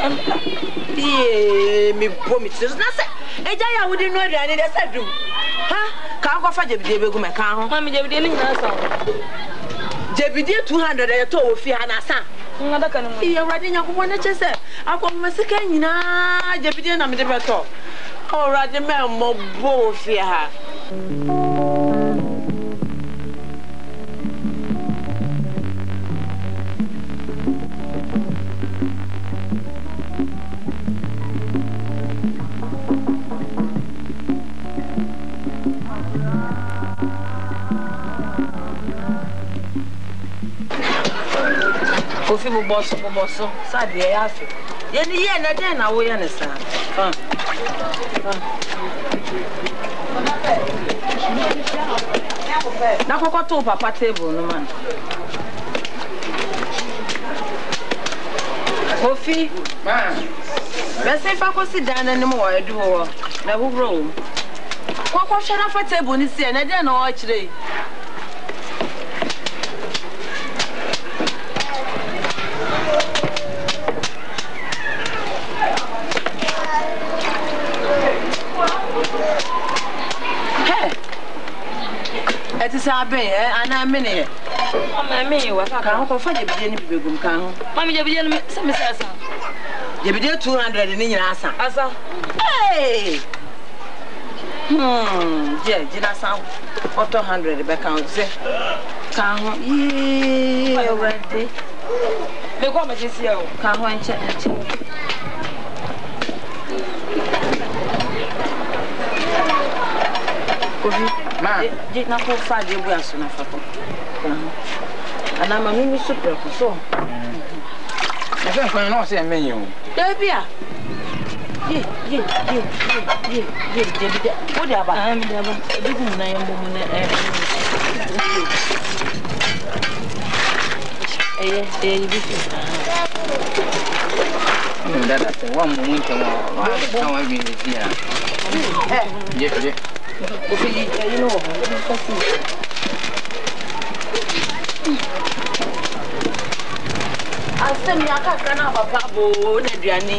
Me promise na say eja ya wudi no aduane de sadum ha ka ko fa jebide begu me kan ho mami jebide ni na sa jebide 200 e to wo fi ha na sa ngada kan mo iya wadi nyakobo na chese akwoma sika nyina jebide na me de beto already me mo bo fi ha Kofi boboso sabe e afi ye ni ye na den na wo ye ne sa na kokoto papa table no man Kofi man be say fa ko sit down na mo wa edu wo na wo bro kokko shara fa table ni si na den na wo kire Sabe ana mene ama me wa ka ko fa jebide ni bibegum kan ho mami jebide ni se me sasa jebide 200 ni nyina asa hey je na sa auto 100 be kan ze kan ho ye already me ko ma jesi o kan ho enche Kofi ma je na ko fa je bu aso na fa ko ana ma mi super ko so na fe ko no se me yin o da bia ye de o de aba mi de aba du ku na yembo mu na bi fi da se wa mu mu nche wa ka wa bi ni ya je Kofi you know asem ya ka kana papa bo na duane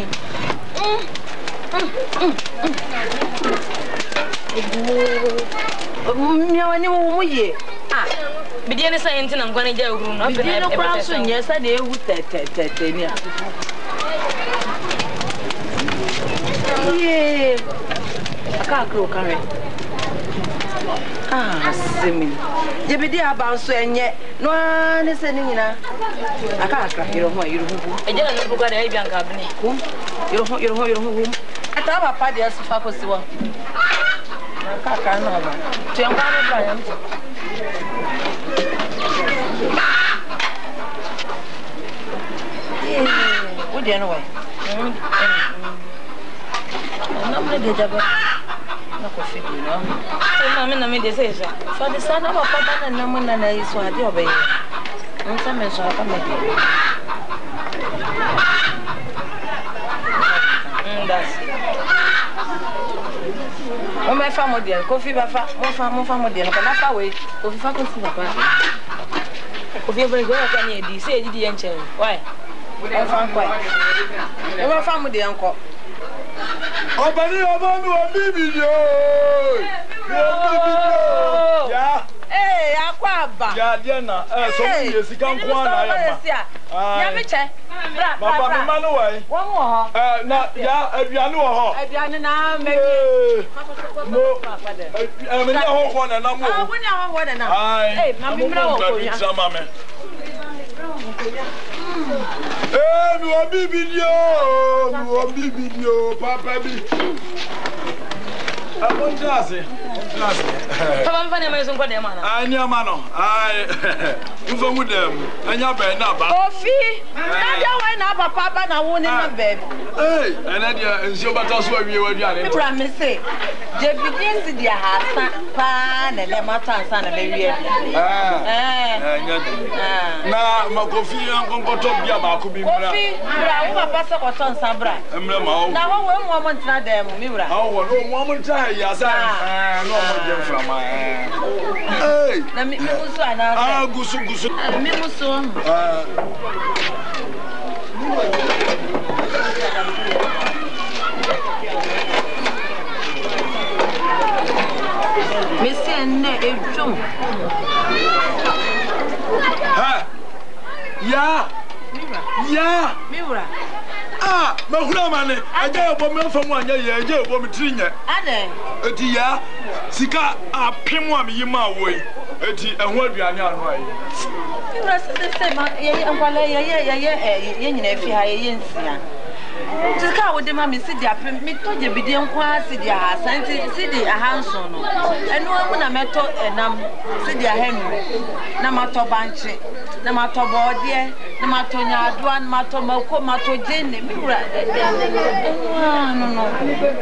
mi wani wo ye ah bidie ne sai ntina ngwane ja oguru no be na kwa so nye sa na ewu tete ni a ye aka kro kare semi jebidi abanso enye no ane se ni nyina aka yiro ho ejela no buga da ibia nka bene yiro ho ata papa dia sifa ko siwa aka no ba tu enwa no ba yam wo dia no wa na mre de jaba na ko fi no na me de say so the son of papa na mo na iso ade obey nsa me so aka me de that's o me fa model Kofi ba fa mo fa model ko na fa we Kofi fa ko si papa Kofi be go ka ni edi say edi enche why o fa ko o fa model nko Obani obami obibiyo. Ya. Akwaba. Ya dia na so mi esika nko ana ya ma. Ya me che. Bra. Baba me manu wai. Wo ho. Na ya aduane wo ho. Aduane na me. No. Me na ho na na mo. Ah, wo na ho na na. Na mi mra wo ko ya. Mi wa bibiyo, papa bi. Abon classe. papa mfa ne ma yeso nko de ma na Ani ama no. Mfa mu dem. Anya ba na ba. Kofi. Na dia wai na papa ba na wo ne na baby. Ena dia nsio bata so awie waduane. Bra me say. Je begins dia hasa pa na le mata nsa na be wie. Nya di. Na makofi ankonkoto bia ba ko bi mra. Kofi, bra wo papa se ko ton nsa bra. Emre ma wo. Na wo we mo ntina dem mi bra. Wo no mo ntia ya sa. No mo je mfama. Na mi muso ana. Gusu. Mi muso. mahura mane aja obo me fam anya ye aja obo me tirinya ade eti ya sika apem am yima woi eti ehwo aduane anu ayi ura se ma ye ankwala ye nyina fi ha ye nsia sika wo de ma me sidi apem me toje bidie nkwa sidi ha santi sidi ahanso no enu amu na meto enam sidi ahenu na mato banche na mato bode na mato nyaadua na mato mako mato jene mi ura no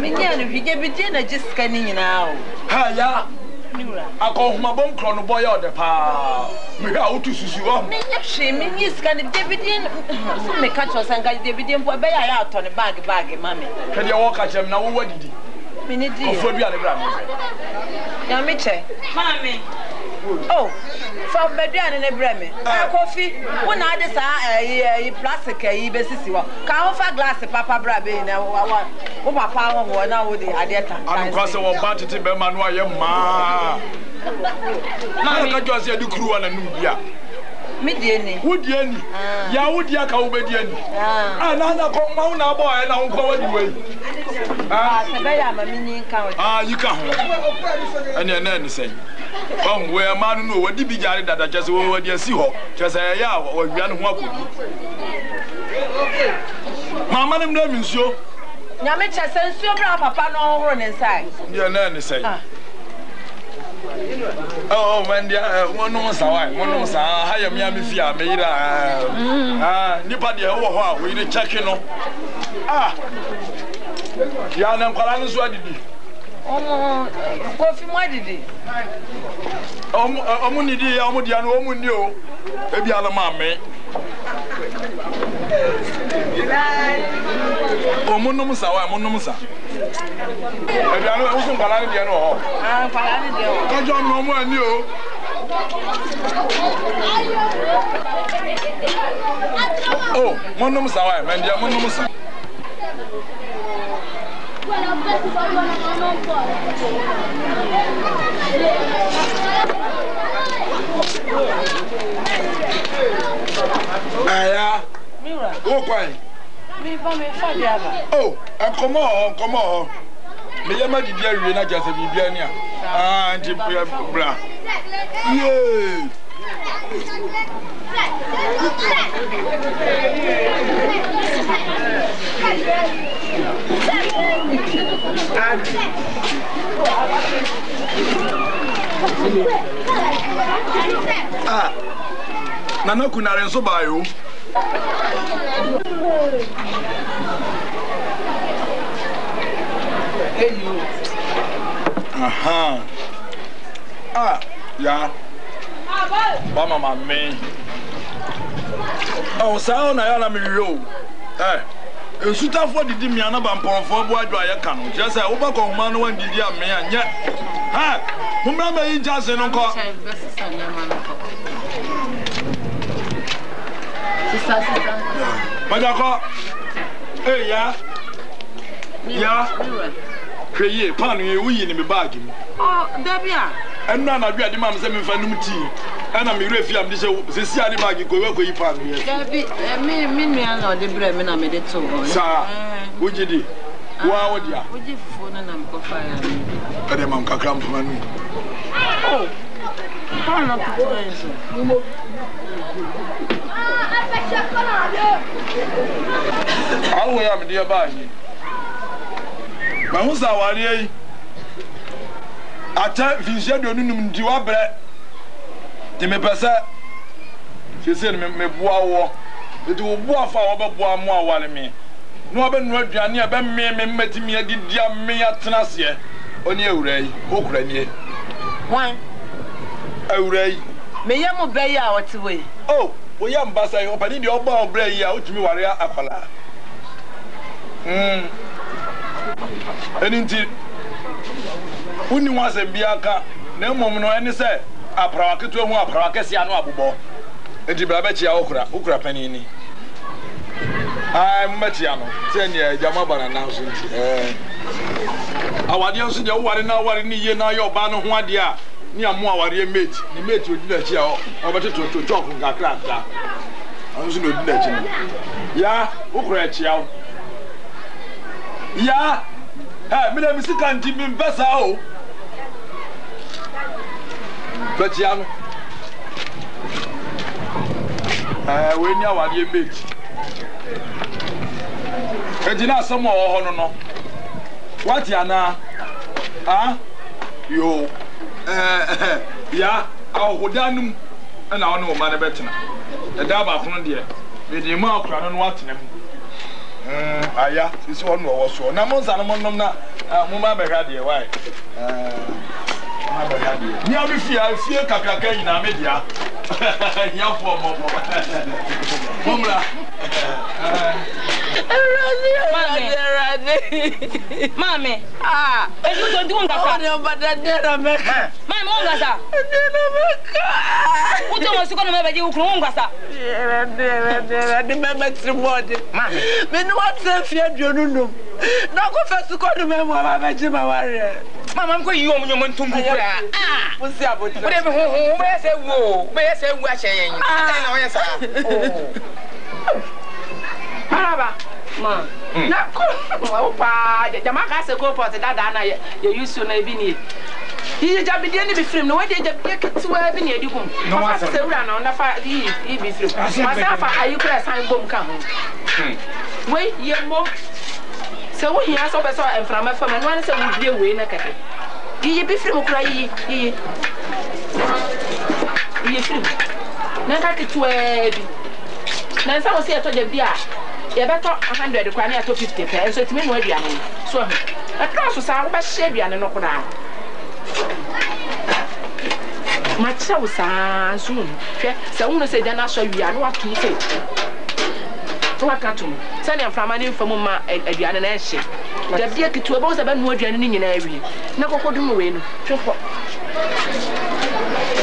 me nya no hige bidie na jiska ni nyina o ha ya akohuma bom kro no boy ode pa me ha otu susu wa me nya hwe me nya sika ni Davidin so me ka cho sanga Davidin mpo be ya ato ne bag mame kede ya wo ka chem na wo wadidi me ni di ofo bia ne bra me ya me che mame oh for bedua ne bra me coffee wo na ade sa plastic yi be sisi wo ka wo fa glass papa bra be na wo papa wo na wo de ade ta anu kwa se wo ba tete be ma no aye ma mama ka jo se di kruwa na num bia me die ni wo die ni ya wo die aka wo be die ni na ko ma wo na bo aye na wo ko wadi wei se be ya ma mi ni nka wo yi ka ho ene ni sen we man no wadi bi jare dada chese wo wadi asi ho chese ya wo wia no ho akodi mama nem na minsuo nyame chese nsuo bra papa no horo ne nsai ye na ni sei oh man dia wonu sa ha ya mi fi a me yira nipa de wo ho a we ni check no ya na nkwala nso adidi Kofi mwadidi omu nidi ya omu dia no omu ni o ebi ala ma me omu no musa wa omu no musa ebi ala usun kwala ni dia no ho kwala ni dia o kojo no omu ani o oh mo no musa wa me dia mo no musa aya mira o kwai mi ba me fa dia ba oh come on me ya ma di dia wie na jase bi bia ni a nti bra yeah nana kunare nso bayo aha ya ba mama me oh sao na ya na me ro esutafo didi mi anaba mponfo bo adwo aye ka no je say wo ba ko huma no wan didi ame anye mumra me yin jase no ko sisa Pajako ya kweye pan ye wuyi ni me bag mi Dabia enna na dua di mam se me fa num ti ana me refi am di se sia ni bag ko we ko yi pan ye Dabi me nua na de bre me na me de to sa wujidi wa wodia wuji fufu na na mko fa ya ade mam kakra mpama nu oh pan na to enso awo ya me de ba yi ma hu sa ware yi ata vinje do nunum ndi wa bre de me pesa se me boa wo de wo boa fa wo be boa mo awale me no be no aduane a be me matimi adidi a me atena se oni awura yi okura nie wan awura yi me ye mo be ya wote we oh wo ya mbasa yi opani de oba obra yi a otumi ware akwala eninti uni wase bia ka na mom no ene se aprawa keto hu aprawa kese anu abobo enti bra be chia okura panini mmati ano se ne jama bana na so nti awade nso je ware na ware ni ye na yo ba no ho ade a ni amu aware mate ni mate odi na chia o beteto to talk ngakra ta anso no odi na chi ya okura chia Ya. Me na mi sika nti mi mpesa o. Betia no. We ni awade meji. Ejina asem o ho no. What ya na? Ah? Yo. Ya, ahodanum na won wo ma na betena. Da ba kono de. Me di ma akura no watena mu. Aya, sisi won wo so. Na mo nsa no nom na mo ma be ga de why? Ma be ga de. Ni abi fie kakaka nyina me dia. Ya fo mo. Bomla. Mami. Ah, eju to ndi ngasa. Oni obada dera meka. Mami mo ngasa. Dera meka. Uto mo siko no me beje ukru ngasa. Dera di mama trimode. Mami. Me no wat se fie aduonu. Na ko fe siko no me mo ba beje ma ware. Mama mko yi omo nyomo ntumbu kura. Ah, musi abodi. Wo de be ho be se wo, be se wu a hyen yin. Na wo yesa. Araba. Ma. Na ko opa, jama ka se ko pot dada na ye use na ebi ni. Yi jabide ni bi film no we de jabide ketewa bi ni edi kum. Fa se wura na na fa yi bi film. Ma sa fa ayi kura san bom ka ho. We ye mo. Se wo hia so be so enframa fa ma no an se wo die we na kake. Yi bi film kura yi. Yi film. Na ka ketewa bi. Na sa wo se to jabide a ye beto 100 kwa na to 50 pe so timi no aduane so ho atro so sa wo ba hye aduane no koda ma cha wo sa so hwe se wo no se dia na so wi anu atu se to akato se ne aframa ne mfamu ma aduane na hye da bia kitu ebo se ba no aduane ni nyina awie na kokodum we no hwe fo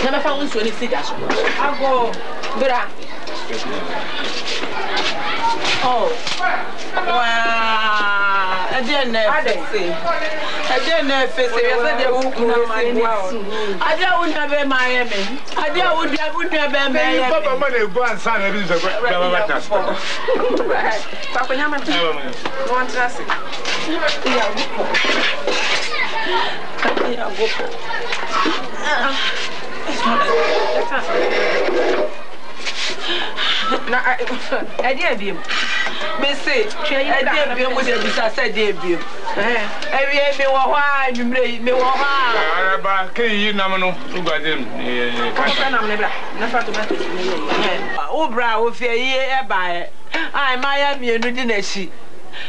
na ma fa wo so ni siga so ago bra. Oh, wow! I didn't know. I didn't know if it's a I don't have Miami. I don't have Miami. Papa, money go and sign a visa. Papa, you want to ask? Na I did be. Me say, I did be with the visa said debut. Every me wa me wa Araba, can you namano to go them? Obra, if you're here by I Miami, and Nudineshi.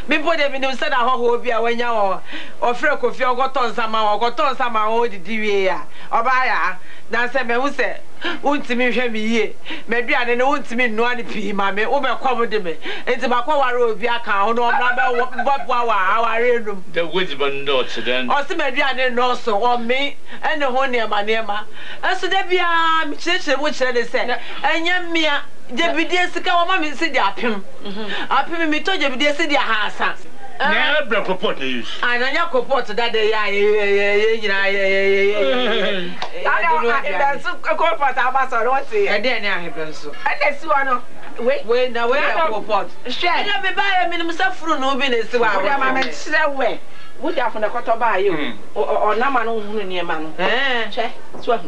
Before they been said, I hope you are when you are or Freco, if you got on some or got on some old DVA or buyer. Now, say, me who say, Untimi Hemi, maybe I don't want me no any P. Mammy, over covered me. It's about Quaro via count or what our room. The Wisbon daughter then. Or some Adrian also on me and the honey my name. And so there be a church which they say, and young me. The video is come on, Miss Diapim. I pay me to the video, the house. Never broke a pot to use. I know your report that day. I don't know. A corporate ambassador, what's it? I didn't have Benso. And that's one. Wait, now where I report. Share. I never buy a minimum fruit, no business. I'm way. Would you have from the quarter by you or Naman near man? Eh, so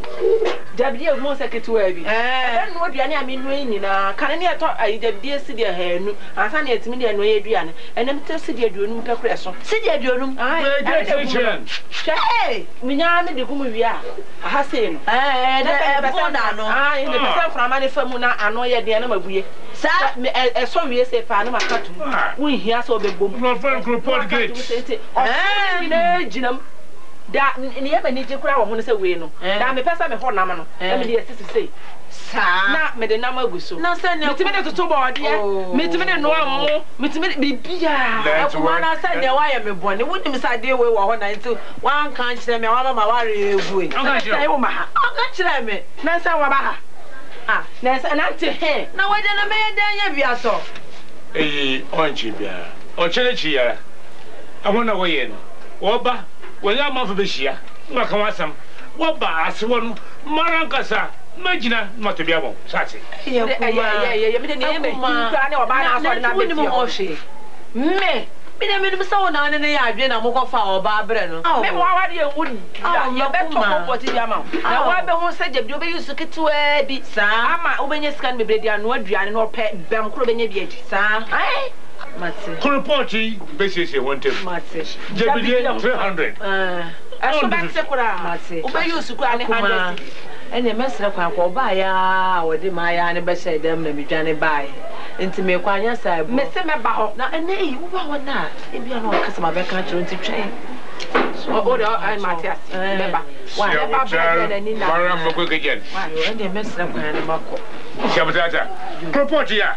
W most second to heavy. I don't know what I mean raining. Can I talk? I did dear city hair, and I find it's me and Adrian, and I'm to see your room to press on. Sit your room. Hey, Minami the Gumia. I have seen. And I in the from Manifamuna, I know the animal we. Sir, as some years say, Panama cut. We hear so the boom. Report gate. Jinam that never need to cry when I say we know. I'm a person before Namano. Let me hear sister say. Not made the number with so. Now send me to two body. Meet me no more. Meet me be beer. That's one I said. Why am I born? It wouldn't miss idea where one I do. One can't tell me one of my worry. I'm not tell me. Nancy Wabaha. Ah, there's an anti hair. Now why don't I make a so? Eh, orange beer. Or cherry. I wonder where in. Oba, when I'm off of this year, Macawasam, Waba, as one, Marancasa, Magina, not to be able. Sassy. Me, me so na ne ya adwe na mokofa oba bre no me wa wa de wood ya beto popoti dia ma na wa be ho se jabdi obe yusu kitwa bi sa ama obenye scan bebre dia no aduane no pe bem kro benye bi adi sa ai mate Kurpoti besese wontem mate jabdi 300 aso ba se kura mate obe yusu kura ne 100 ene mesre kwa kwa oba ya wodi ma ya ne be se dem na midwane bai nti me kwanya sai bo me se me ba ho na ene yi wo ba ho na e bia no kasa ma be ka chiro nti twen o de ai Matias me ba wa me ba be ni na mara mko kejen wa yo ene mesre kwa ne mako shabtata Kurpoti ya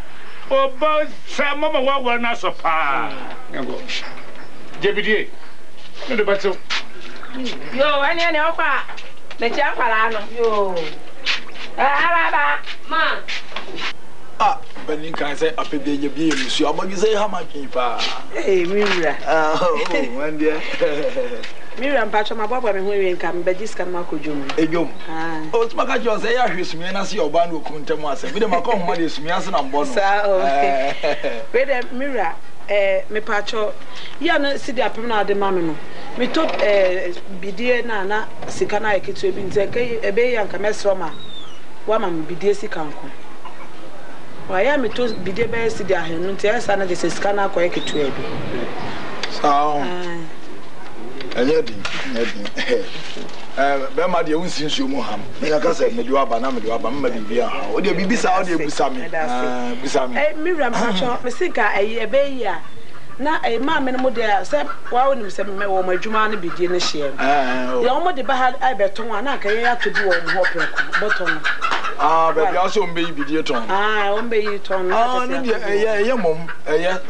oba sa mama wa na so pa ngo jebidie ndo batso yo ene okwa me chi akwara no yo ba ma Benin can say up a day, you be Monsieur, but you say how much pa. Hey, Mira. One day. Mira and Pacha, my papa, when we come, but this can Marco Jum. A yum. Oh, it's my God, say, I hear me and I see your band will come to us. We don't come what is me as an unborn. Wait, Mira, me Pacho, you know, see the appearance of the mamma. Me took Bidia Nana, Sikana, Kitty, a bay and Camesroma. Woman, Bidia Sikanko. Why am I to be the best? There, and tell Sana this is Cana quite trade. So, Bema, the own since you Moham. Like I said, Medua Banam, Medua, or the Bibisa, or the Busami. Miriam, Messica, a bay. Now, a mamma and mother said, why wouldn't you say, my Jumani be dinner share? The almost the Bahad I bet one, I can to do on Hopper, bottom. But also baby dear Tom. Obey Tom. Yeah, mum.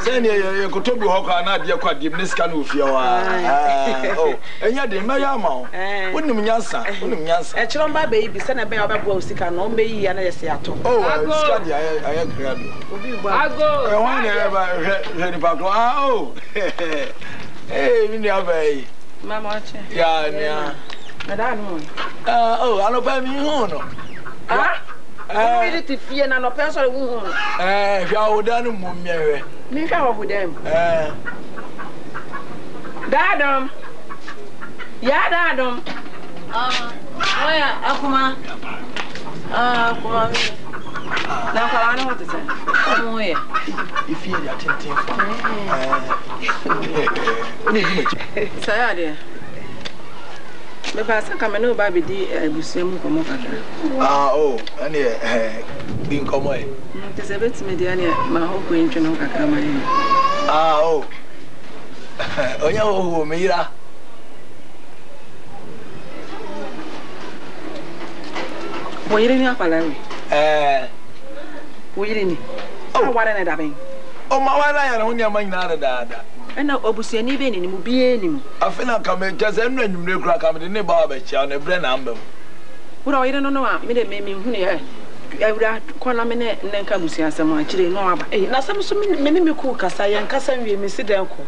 Send you could talk to Hawker and I dear quite give this can with your oh, and yet the Mayamo. Wouldn't you answer? Wouldn't you answer? A chum by baby, send a bear about Sick and no me and I say at all. Oh, I agree. I go. I want to have a oh, hey, Minnie, Mamma, yeah, Madame. Oh, I don't buy me home. I read it fear and a person who if you are done, Mummy, me go with them. Dadum, yeah, Dadum. Akuma. Akuma. Now, I know what to say. Come away. If you are attentive. Say, me pass come no baby di busuam komo kakra oh ane bi nkomo e te se betime di ane ma ho ko ntwe no kakra ma yin oh onya ho me yira wo yire ni apala we wo yire ni o ware na da ben o ma wara ya na hunya ma nyina da ena obusuani be ni mu bie ni mu afina kama jaza enu anyumre kura kama de ne ba ba chia na bre na ambam wura oyire no no a me de me hunu ye awura kona me ne nka busia asem a kire no aba na asem so me ni me ku kasa ye nkasa nwie me sidan ko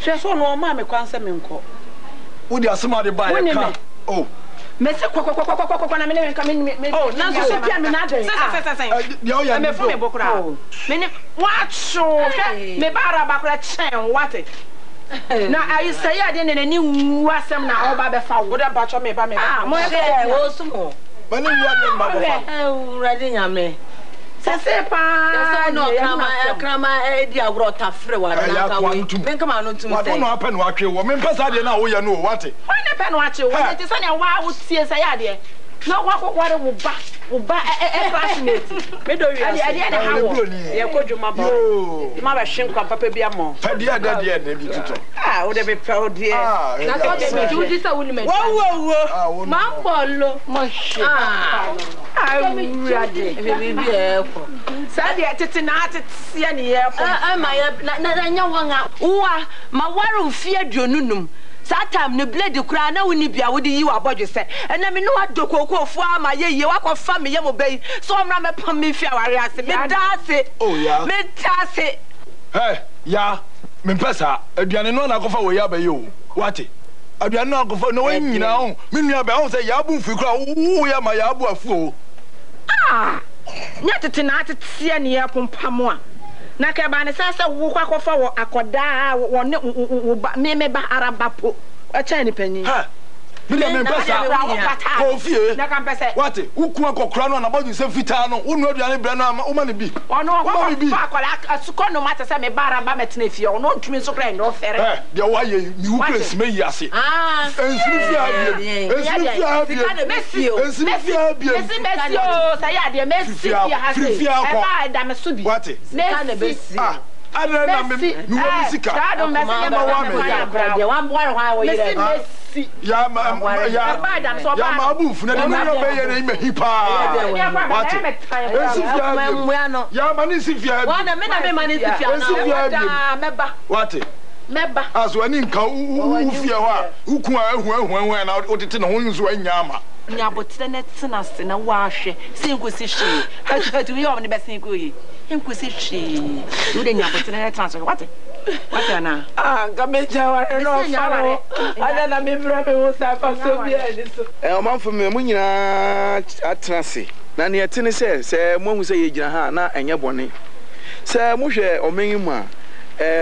hwe so no ma me kwansa me nko wo di asema de ba ye ka oh me se kwa na me ne nka me oh na so se pia me na den yo ya me fo me bokura me ni wacho me bara bakura chen wate na ayi say ade ne ni wu asem na oba be fa wo da bacho me ba mo e wo sumo mani wu ade ba ba ready nyame se pa no krama e di agrota frɛ wa na ka we men kama no tum sɛ wa no apɛ no atwe wo men pesa de na wo yɛ no wate wo ne pɛ no atwe wo te sɛ ne wa wo tie say ade na wa ko ware wo ba classmate me do wi ade ne hawo ye ko dwuma ba ma ba hwen kwa papa bi amo fa de ada de na bi tuto wo de be pɛ wo de na so de mi di sa wo ni me wo ma mbolo mo hwe awurade bi e ko sa de tete na tete ne ye ko ma na nya wanga wa ma ware mfie aduonunum satam ne blade kura na woni bia wodi yi wa bodwe se ena me no adokoko fu ama ye wakofa me ye mo bai so mra me pam me fi aware ase me dase oh ya me dase hey ya me pesa aduane no na kofa wo ya ba ye o wate aduane no akofa no wan nyina ho me nua ba ho se ya bu mfi kura wo ya ma ya bu afu o nya tete na tete ne ye pompam a na ka ba ne sasa wo kwa kofa wo akoda wo ne me ba araba po a cha ni panyin ha me me pesa ko fie na kan pese what uku akokra no na ba ju se fita no wo no aduane bre no ma ne bi ono wo fa akola asuko no mata se me ba araba metena fie ono ntumi so kra ndo fere de wo aye mi wu place me yi ase ensiri fie abie Messi o say ade Messi ya hase e ba da me so bi what Messi ada na me wo musika ka Messi ma wa me ya wan boy ho wo yire Messi ya ma abu funa de me be ye na me hipa what ya ma ni sifia wa na me na me ma ni sifia na meba what meba aso ani nka ufia ho a uku ahu na odete na ho nso anya ama nya botre na tena se na wa hwe sinkosi hwe hatu yo ne besin ko yi sinkosi hwe no de nya botre na tena se what na gameja wa no faro ada na me bra me wo sa fa so bi ani so o man fo me mu nyina atena se na ne yete ne se mo hu se ye gina ha na enye bone se mo hwe omenyi mu a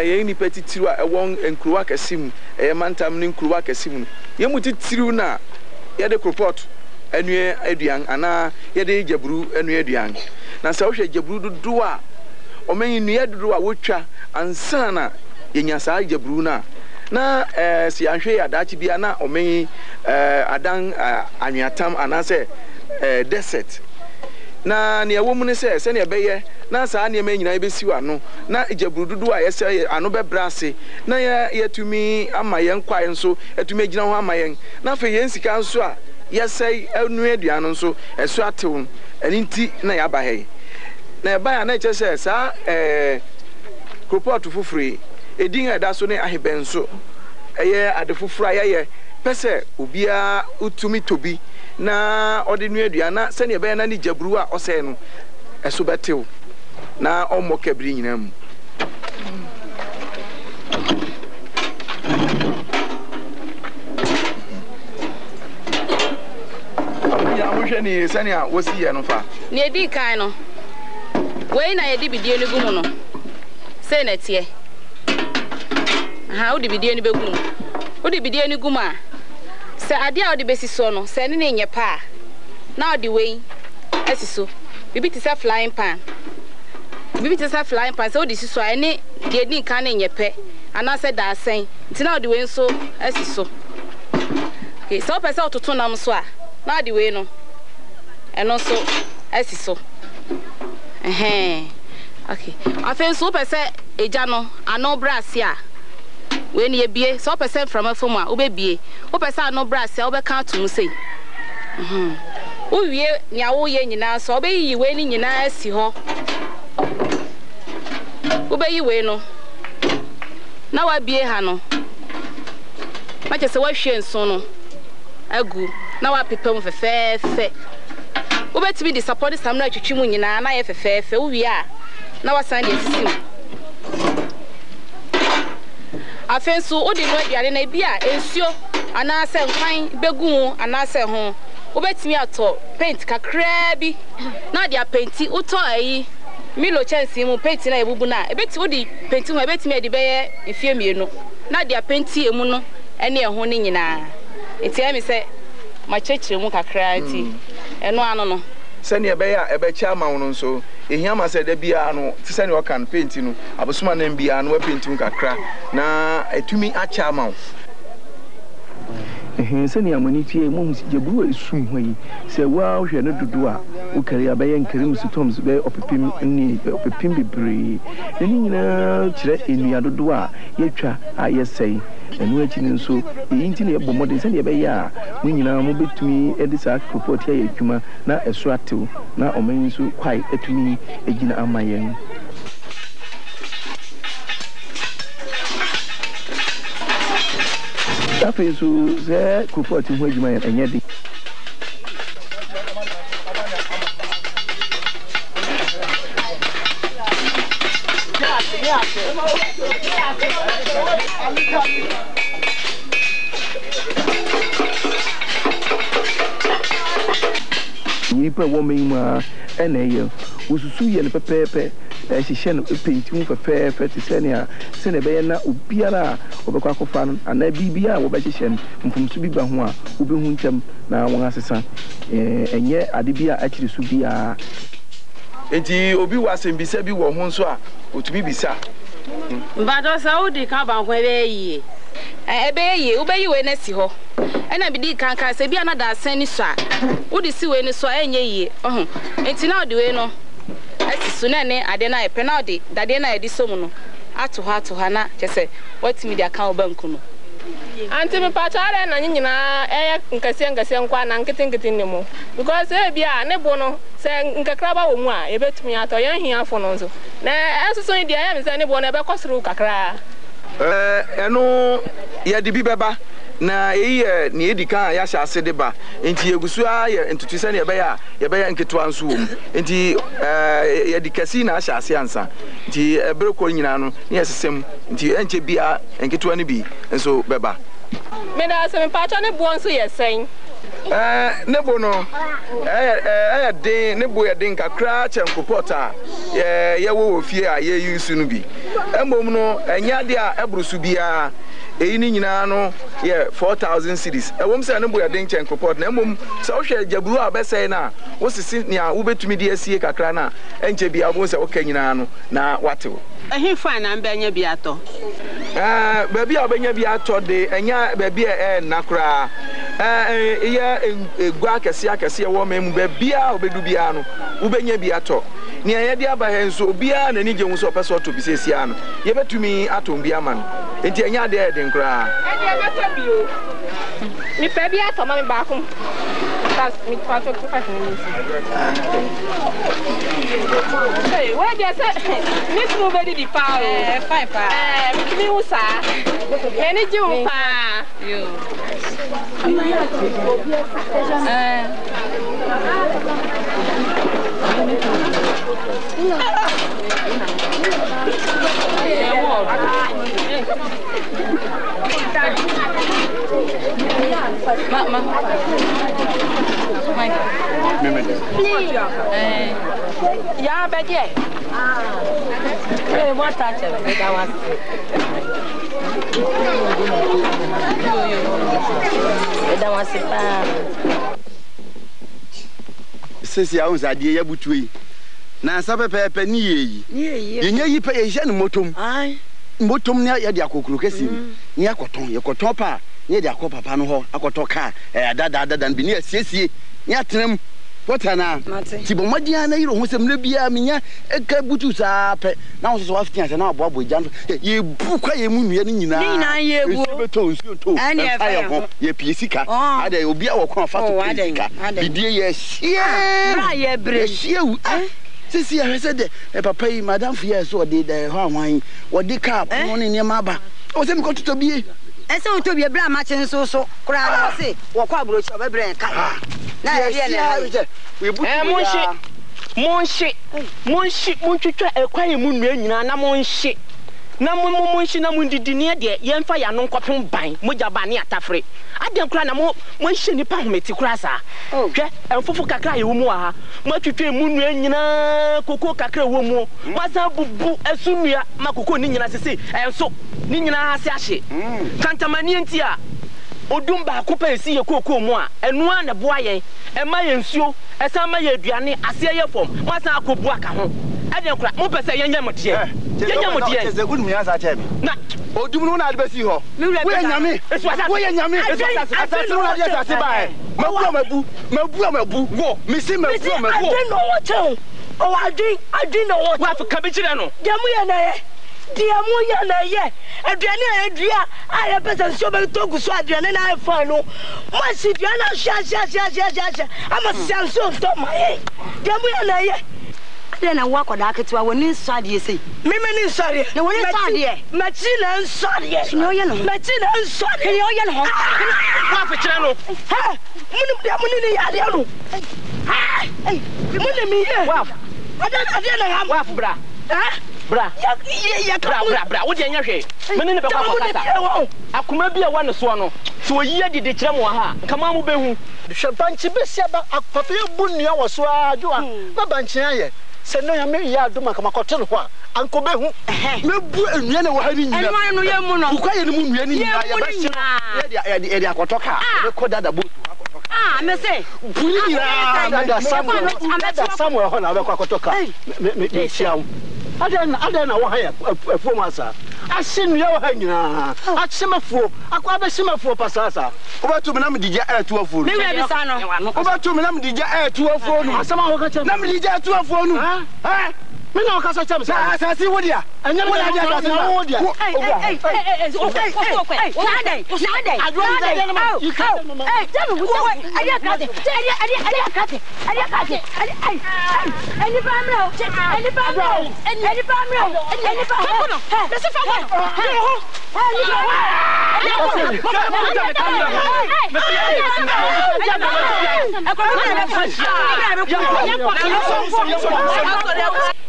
ye ni petitiru a ewon enkruwa kasim mantam ni nkruwa kasim ye mu titiru na ye de report enue aduan ana ye de jaburu enue aduan na se wo hwe jaburu dudu a omenyi nua dudu a wotwa ansana ye nya sa jaburu na si anhwe ya dachi bia na omenyi adan anwatam ana se desert na ne ewo mu ne se ne beye na saa ne ma nyina ebesiwa no na ejabrududu a yese ano bebrase na yetumi amayen kwae nso etumi gina ho amayen na fe yen sika nso a yese anu aduan nso eso atew aninti na ya ba he na ba ya na eche saa report fufure edin eda so ne ahebenso eye ade fufura ye pese obia utumi tobi na ordinary aduan na se ne be na ni jabru a ose no eso betew na omo kabri nyina mu ya mo hwe ni sania wosi ye no fa ne di kan no we na ye di bidie ni gumu no se na tie ha odi bidie ni begum odi bidie ni gumu a se ade a odi besi so no se ne nye pa na odi we esiso bibi ti sa flying pan so odi siso ene de di kan nye pe ana se da asen ti na odi we nso esiso okay so pese ototo nam so a na odi we no eno so esiso okay afen so pese eja no ano brase a we ne ebie so pese from afom a obebie o pese ano brase a obeka atum sei uwie nya wo ye nyina so obeyi we ni nyina asi ho obeyi we no na wa bie ha no ma che se wa hwe nso no agu na wa pepem fefefe obetimi di support samna twitwi mu nyina na ye fefefe uwie a na wa san de sisim afenso odi no aduane na bia ensuo ana se nkwan begu ana se ho obetimi ato paint kakra bi na dia painti uto ayi milo chance mu paint na ebubu na ebeti odi painti mu ebetimi edi beye efie mienu na dia painti emu no ene eho ni nyina enti emi se ma chechire mu kakra ti eno ano no se ne ebe ya ebe cha ma wono nso ehia ma se da bia no ti se ne o kan paint no abosoma na bia no wa paint mu kakra na etumi acha ma sani amani tie mo jabru esum hoyi se wa hwe no dudu a ukari abaye nkirim sitoms be opepim ni opepim bebre ni nyina kire enua dudu a yetwa ayesei enu achi nso yinti ne ebo modern sani ebe ya mo nyina mo betumi edisa report ya yedwuma na eso atew na oman nso kwai etumi egina amayen afi so ze kupoti ho adwuma enye di nipa wo menma eneye ususu ye ne pepepe hyehyɛ no paint mu fɛfɛɛfɛ te sɛnea ɛbɛyɛ na obiara a wɔbɛkɔ akɔfa no anaa biribiara a wɔbɛhyehyɛ no mfomso bi ba ho a wobɛhu ntɛm na wɔn asesa ɛnyɛ ade bi a akyiri so biara enti obi wɔ asɛmbisa bi wɔ ho nso a otumi bisa mbadɔ sɛ wodi ka ba ho ɛbɛyie ɛbɛyie wobɛyi na si hɔ ɛna bi di kanka sɛ bia na da asan ni so a wodi si we ni so a ɛnyɛ yie enti na odi we no asi so na ne ade na ɛpɛ na odi dade na ɛdi so mu no ato ha na kyɛ watimi di aka obanku no anti me patare na nyina ɛyɛ nkase nkwa na nkete ne mu because bia ne bo no sɛ nkakraba wɔ mu a ebetumi atɔ yɛn hiafo no nso na ɛsoso ndi ayɛ me sɛ ne bo no ɛbɛkɔsoro kakra ɛno yɛde bi bɛba na eyi ne edi kan ya hyɛ ase de ba enti egusu a yɛ ntutu sɛ ne yɛbɛyɛ nketewa nso wɔ mu enti yɛde kasi na ahyɛ ase ansa enti ɛbere kɔ nyina no ne yɛsesɛm enti ɛnkyɛ bia nketewa ne bi nso bɛba me da sɛ me patwa ne bo nso yɛ sɛn ne bo no ɛyɛ den ne bo yɛ den kakra kyɛnkopɔt a yɛwɔ wɔ fie a yɛyi su no bi mmom no ɛnyɛ ade a ɛboro so biara eyi ni nyina no yɛ 4000 cedis ɛwom sɛ ne bo yɛ den kyɛnkopɔt na mmom sɛ wohwɛ jaburu a bɛsɛe na wosisi nea wobɛtumi de asie kakra na ɛnkyɛ bia wo sɛ woka nyina no na watew ɛhe fa na mbɛnya bi atɔ baabi a wobɛnya bi atɔ de ɛnya baabi a ɛna koraa yɛ egua akɛse wɔ ma mu baabi a wobɛdu biara no wobɛnya bi atɔ nea yɛde aba hɛ nso obiara n'ani gye ho sɛ ɔpɛ sɛ ɔtɔ bi sɛsia no yɛbɛtumi atɔ bi ama no enti ɛnya de ɛden koraa ɛde ɛbɛtɔ bio mepɛ bi atɔ ma me baako me patɔ 25 minutes hey where dey say me too very di pa fine pa me wu sa eni ji wu pa yo ya beje mo ta che be da wa da wa se pa sisi a unza die ya butuyi na sa pepepe ni yeyi yenye yi pe ye je ne motom motom ne ya de akokuru kesi ni akoton pa ni de akọ papa no ho akoto ka dada bi ni asiesie ni atenam potana ti bo madia na yiro ho sem na bia menya eka butu sa pe na wo so aftia se na aboabo jan ye bu kwa ye mu nua ni nyina ye bu beto nsuo ye piesika ade obi a wo kwa fa to piesika bidie ye hie bra ye bre hie sisi ya hwese de papa yi madam fie so de ho anwan wo de cap no ne ne maba o se mi ko tuto bie ese o to bie bra ma chen so kura na se wo kwa bro cho be bre ka na ye na we butu monhye montwetwa ekwan mu nnua nyina na monhye na monhye na mondidi ne de yemfa ya no nkopem ban mogya ba ne atafre aden kura na monhye nipa hometi kura sa hwe emfofo kakra ye wo mu ha matwetwa mu nnua nyina koko kakra wo mu masan bubu esu nnua makoko ni nyina sese enso ni nyina ha se ahye kantamani entia odum ba ko pa esi ye koko mu a enu a na boa yen ema ye nsuo esa ma ye aduane ase ye fom masan akobu aka ho aden kura mo pese yenya modie ze gunu mi asa che mi na odum no na ade besi ho we nyame asa no na ade asa ba mabu wo mi si mabu I know what you oh I drink know what wa ka bi kire no demu ye na ye diamu ya na ye aduane adua aye pesa nso be togu so aduane na afa no ma si duane sha ama sianso sto ma ye diamu ya na ye ade na wa koda aketewa woni nso ade sei meme ni nso ade na woni nso ade machi na nso ade ni oye no machi na nso ade ni oye no wa fa kire no ha munu diamu ni ya ade no ha munu mi ye wa ade na ha wa bra ha bra wo de anya hwe mene ne be kwa kasa akoma bi a wa ne so no so yi adide kire mo ha kama mo behu hwe banchi besia ba akpapa ebu nnua wo so adwo a ba banchi aye se no ya me ya adoma kama kotel ho anko be hu mebu enua na wo hari nyina enua no ye mu no ukwa ye no mu nua ni nyina ya be ye dia akotoka be ko dada boat akotoka me say buri nyina dada Samuel ho na be ko akotoka me chiawo ada na wo ha ya afuo masa asinu ya wo ha nyina achemafuo akwa be shemafuo pasasa obetu me na mdija etu afuo me we bi sa no obetu me na mdija etu afuo nu asama ho ka chem na mdija etu afuo nu me na ka sa chem sa asasi wo dia anya wo dia ka sa wo dia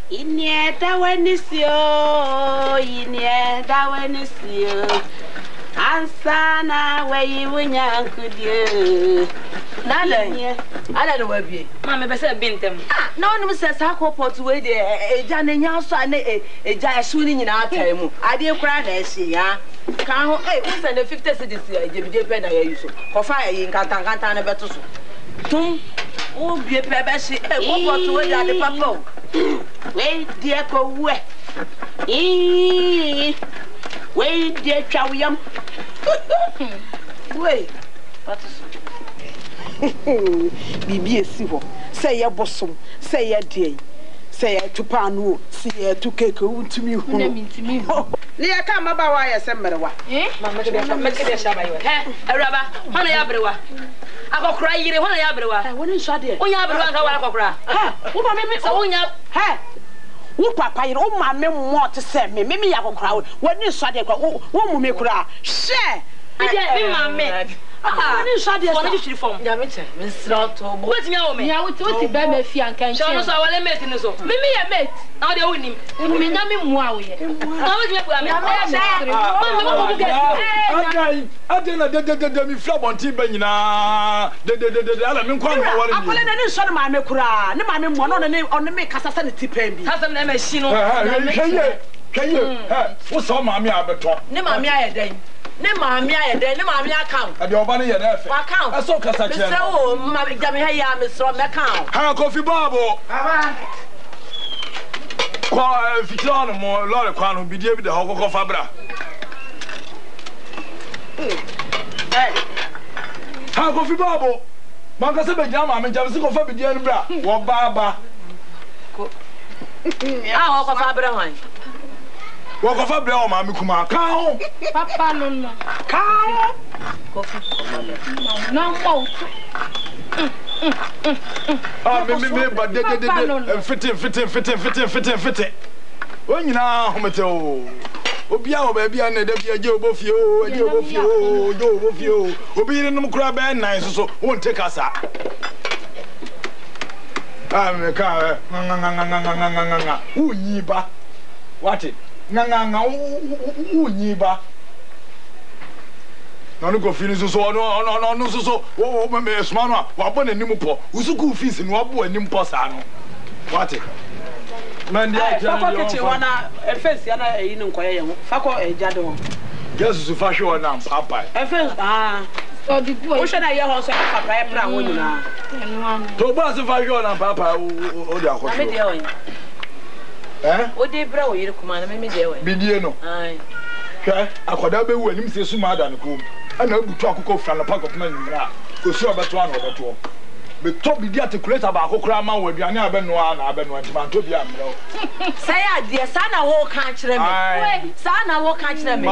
Inieta wenisio ansana we wunyankudio nale ala no wabie ma me bese bintem na onum se sa ko pot we de eja na nya so na eja esu ni nyina atai mu ade kura na ehye ya kan ho we se na 50 cedis eje bide pe na ya yuso ko fa yi nkanta na beto so tum o bie pe be se ko pot we de ade papa we die ko we we die twawiyam we bibi esi ho say ye bosom say ye dey say ye tupanu say ye to cake untumi hu na mintimi hu ni ya ka maba wa ya semmerewa mama ke shaba yo awraba hono ya brewa akokora yire hono ya brewa woni nso de onya brewa ka wala akokora wo ma me onya wo papa yire o ma me mo te se me ya akokora woni nso de wo mu me kura she me ma me woni nso de woni chiri form ya me che me srato bo wetin ya wo me ya wuti be me fi ankan so no so wale mate ni so me ya mate na de wonim me nya me mu awo ye na wetin me kura me ade na de mi fla bonti ba nyina de ala me nkwa ma wale ni akole na ni nso ma me kura ne ma me mo no ne on me kasa sa ne tipen bi kasa na me shi no kaye wo so ma me abeto ne ma me ayeden ne maami ayede ne maami account ade oba ne ye na efe account aso kasa kire me so ma jame ha ya me so me account ha kofi babo baba kwa fitano mo lore kwa no bidie bi de hokoko fabra ha kofi babo man se be jama me jam se ko fa bidie no bra wo baba ko ho ko fabra hwan wo ko fabra o ma me kuma ka ho papa no ka ho kofi no mo me ba de fitting o nyina homete o obi a o ba bia na da bia je obofie o je obofie o obi ire num kura ba nan so won take asa me ka nga unyi ba what it nga unyi ba no go finish so no so o me smart no wa bo na nim po usuku fees no wa bo anim po sa no what it man dia fako kitchen wana face ya na eyi ne nkoye ye ho fako ejade ho Jesus fa hwe wana papa face so the boy o shana ye ho so papa e pra wo nyina to ba se fa hwe wana papa o dia ko na me dia o o de bra o yire kuma na me dia o bidie no ai hwe akoda be wu anim se su ma da no ko ana abutu akoko fra no pack of man nyira ko su obeto ana obeto be top bidie articulate ba akokora ma wo aduane abeno na abeno ntima to bia mro say adie sa na wo kan kire me sa na wo kan kire me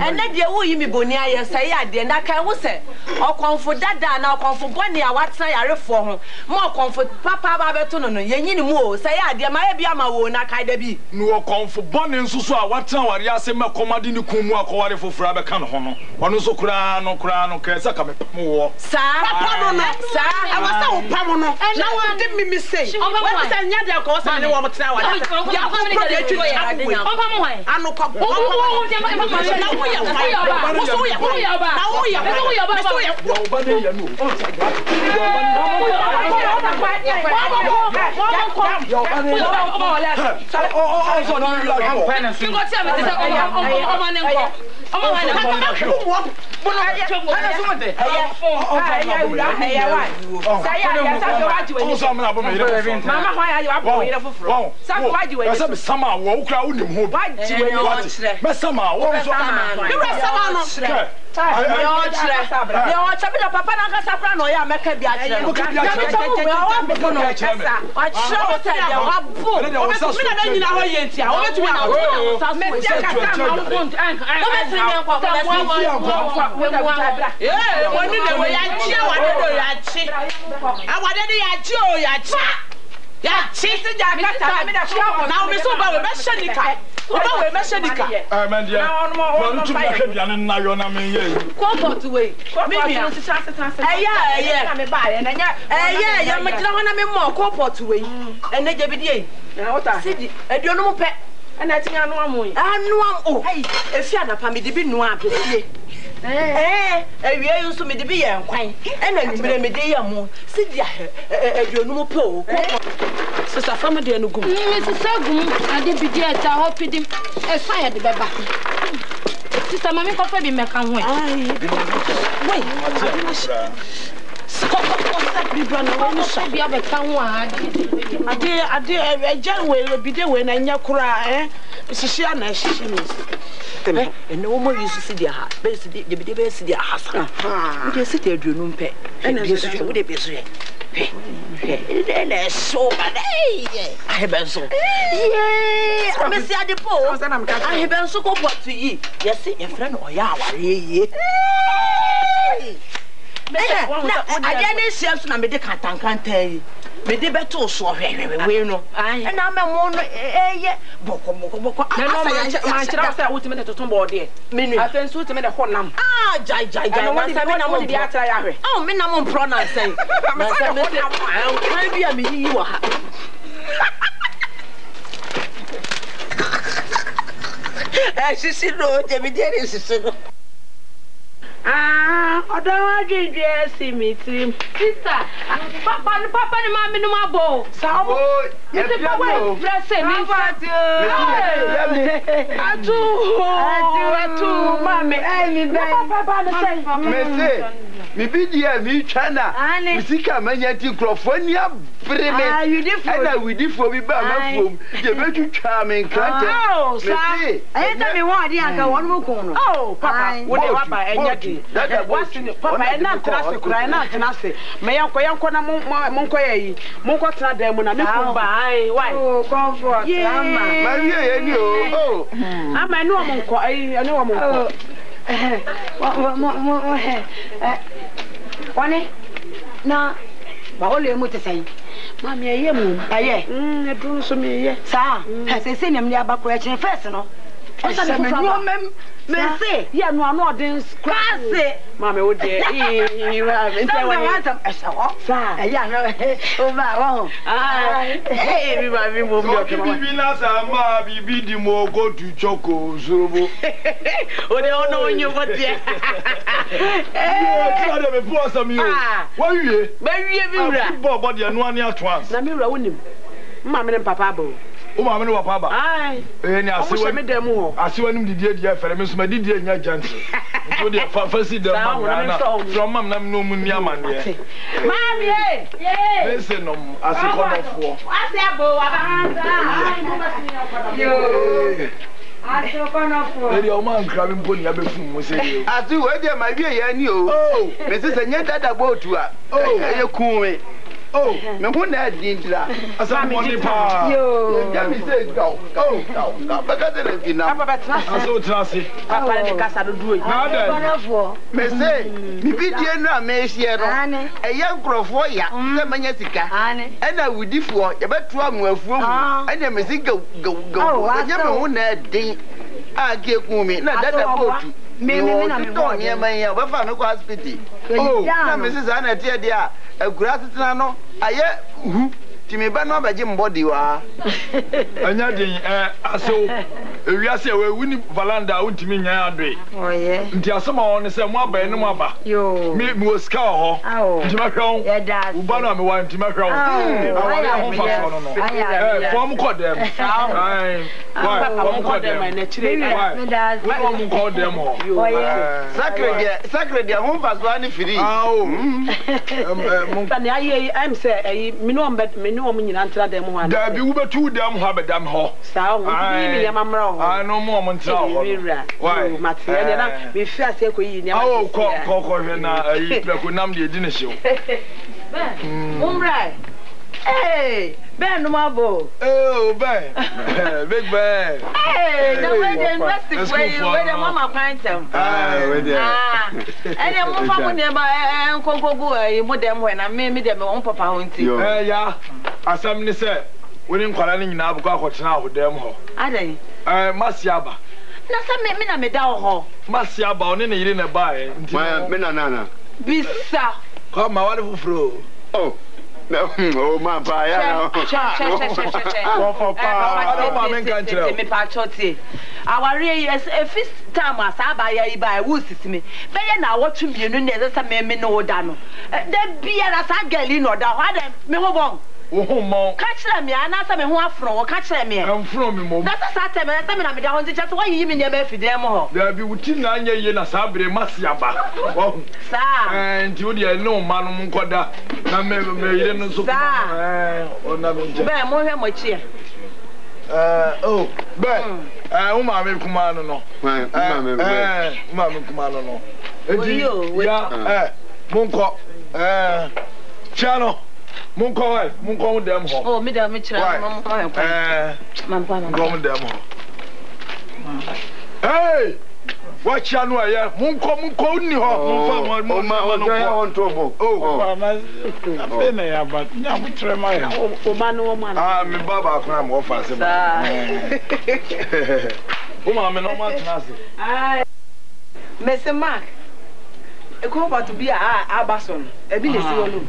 ene de wo yi mi boni aye say adie nda kan wo se okonfo dada na okonfo boni a watra yarefo ho ma okonfo papa ba beto no yenyi ni mu o say adie ma e bia ma wo na kai da bi no okonfo boni nsusu a watra ware ase ma komade ni kumu akoware fofura be kan ho no ono so kura no ka sa ka me mo wo sa papa no sa awasa pam no na wo de me say we say nya de ko say ne wo mtra wa ya ko de twi pam ho anu ko na wo ya na wo ya ewia yo so me de bi ye nkwan ena nimire me de ye mo si dia aduonu mo pe o sisa fam de anu gum me sisa gum ade bi dia ta ho pidim esa ye de beba sisa mami ko fa bi me kan ho ai wei ade ejan we bi de we na nya kura shishia na shishi ni tem ene wo mo yusu si dia ha be si dia bi de be si dia ha sa wo de si dia aduonu mpe ene bi so wo de be so ye ene so ba dai ai Benso me si ade po ai Benso ko pot yi yes e friend o ya aware ye I didn't see us na me de kantankanta me de beto so hwehwe no na me mo no boko na no man chira say wuti me de toton bode menu afensu wuti me de honam jai man say me na mo de atra ya hwe me na mo pronounce say me say me kan bia me yi wo ha sisi no je me de sisi no odawa dwedwe simitrim sister papa ni mama ni mabo sa mo ite pa we press ni atu mama ni papa na say me say mi bidia mi twana musika manya ti krofo ni abreme ana widifo bi ba mafom je betwatwa me nkrante me say ayeta mi won ade aka won mo kun no papa wo de wa ba enya papa ena trase kura ena tenase me yanko na monko yi monko tena da mu na me ko ba ai why comfort ama maria ye ni o ama enu o monko ai enu o monko wani na ba ole mu te sai ma me ye mu aye edu so me ye sa se se nem ni abakura che first no osa me fufa me say ya no odin scratch mama wo de nte wani esawo sa ya no o ba wo bi ba bi mo mi o ke ma bi na sa ma bi di mo go to choko zurubo o de ono onye wo de try dem e po asam yo wa wie ba wie bi wura bo bo de anu ani atwas na mi wura wonim mama ne papa bo o ma me no papa ba ai ni asewa me dem ho asewa nim didie dia fere me so ma didie nya janti so de fa si dem na from mam na no mu ni amane mami me se no asekonofo asebo wa banza ai mo ba si okono yo asekonofo eri o man kra me mpo ni abefun mo se yo ati we de ma wie ya ni o me se se nya dada botu a eye kunwe me hu na dindra asa mo ni pa yo ya mi se go ba ka de na papa betra aso trase papa de kasa do duo na da me se mi bidie no a me hie no eye nkrofo ya se manya sika ena wudifo ya betu amuafuo mu ena me se go nya me hu na din a ke ku mi na dada botu me na me don ye man ya ba fa me ko hospital oh na me sisa na tie dia agura tetena no aye timi ba no abaje mbodi wa anya din aso ewiase we wini valanda untimi nya adwe oye nti asoma won se mo aba enu aba yo me oska ho nti ma hwon uba no me wa nti ma hwon awale ho fa so no form ko dem ai form ko dem na chire form ko dem oye sacred dia ho fa so ani free mo tani ayi am say me no am nyina ntra dem ho ana da bi wo betu dem ho abedam ho saa ho mi yamamra ho ah no mo ntra ho why material na me fi ase ko yi nyama ko hwe na ayi preko nam de edi na hyew umrai Ben no mabo. Oh, Ben. Big Ben. Hey, the way the investing where the mama find them. Where there. And the mama never and go mo dem when I me dem on papa hunting. Yeah. Asam ni say, we didn't call any na abukwa kwotena ho dem ho. Adan. Masiaba. Na sa me na me da ho. Masiaba oni na yire na ba me na. Bisa. Come ma wale fufuro. Oh. No, oh my pa ya. For pa. I don't want men kan tell. Me pa choti. Our yes first time as abaya iba wo sisime. Be ye na wotu mienu na ze me no da no. Da bia na sa gali no da ho da me ho bon. Oh mo. Ka kire me ana sa me ho afro wo ka kire me. Amfro me mo. Na sa teme na me da ho nti chete wo yi me ne ba fide mo ho. Da bi wuti na anya ye na sa bre masiaba. Oh. Sa. Nti wo de no ma no nkoda. Na me yire no so. Ona me je. Be mo hwe mo chi. Oh, Ben. Uma me kuma no no. Uma me kuma no no. Edi. Ya, monko. Chano. Monko dem ho. Oh, me da me chira mo monko dem ho. Hey! What chano aye? Monko ni ho. On trouble. Oh, I na ya but nya mutre ma ya. O ma no ma. Me baba akwa mo fa se ba. Uma me no ma tnase. Ai. Mr. Mark. E ko ba to bi abason. E bi le si wonu.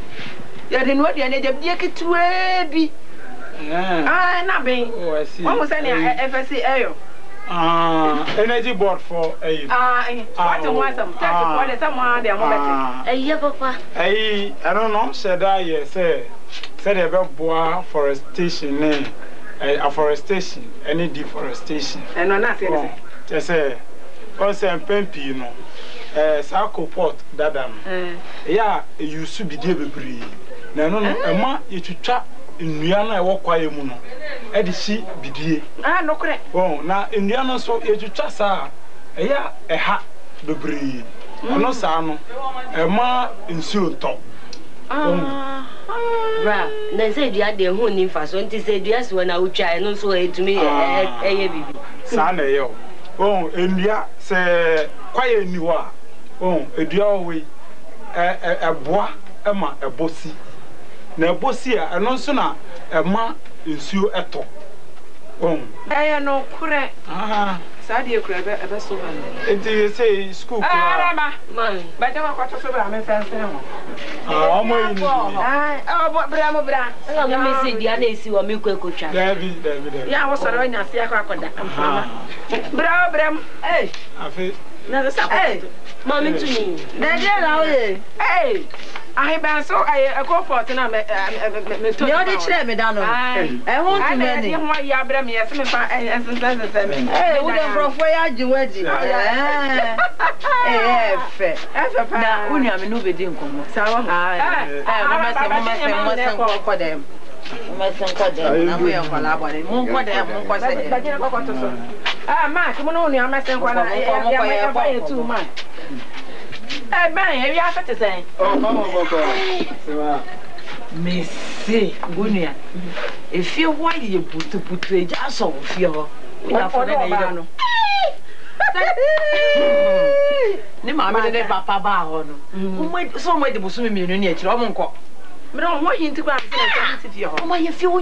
Ya de no de ne de bi ekitwe bi. Na ben. Oh, I see. What say na FSC ayo? Energy board for what want some for the someone they am Yeah, papa. I don't know, said I said about forestation, afforestation, any deforestation. And no nothing. Just say, also Pempi, you know, Sako pot, Dadam. Yeah, you should be there, baby. No, a man, you to trap. Indiana walk quiet muno. Edisi bidie. No correct. Oh, na Indiana so you chasa. A hat bebree. No sano. A ma insu top. Bra, they said you had the whole name for so until said yes when I would try and also to me a baby. Sana yo. Oh, India say quiet niwa. Oh, a dear way. A bois, Emma, a bossy. Na bosi a no so na ma nsuo eto no kure sa de kure be so ba enti say school kura man ba de kwato so ba me fense no mo yi ni bra na me say dia na esi wo me kwekotwa David ya wo soro nya se akoda bra afi na sa ma me tuni na de la o I Benso, I go for it. Me to the chair, me down. I want to make him my yabra me as me hey, wouldn't profile you wedding. Now, when you have no bidding, come. So, for them. Mark, I'm only a mess and one. 2 months. Ben, have you asked to say? Missy, Gunia. If you want you put a just so feel. We are for the Mamma, Papa Baron. Who might somewhere the Muslim in Romanco. But I want you to go and see you. Oh, you feel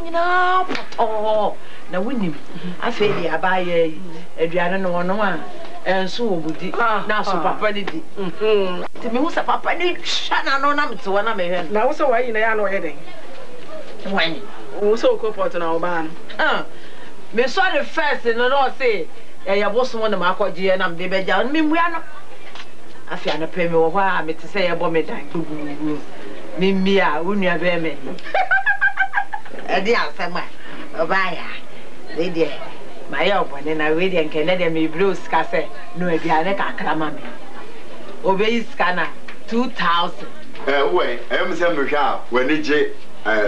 oh, now winning. I feel I buy a Adriana no one. enso obudi na so papa ni di ti me hu se papa ni hwa na no na mete wona me hwe na wo se wayi na ya na o yeden wani wo se okoport na oba no me so the first no say ya boso na makoje na me beja me mua no afia na pe me wo hwa me te say ya bo me dan gugu me mia unua be me edi asema obaya de de my obone na we de nkene de me blues ka se no aduane kakra ma me obey scanner 2000 we em se me hwa wani je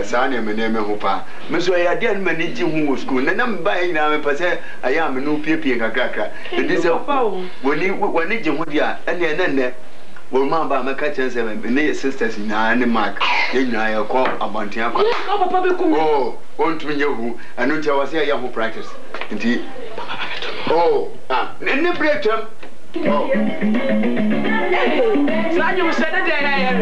saa ne me ho pa me so ya de me ni je hu school na me ba ina me pese aya me no piepie kakaka edi se wani je hu dia ene wo ma ba me ka chense me ne sisters na ne mark ye nyina ya ko abantia kwa papa be kum on tu nye hu anu tia wase ya hu practice nti ne break them Sanyo said that I am.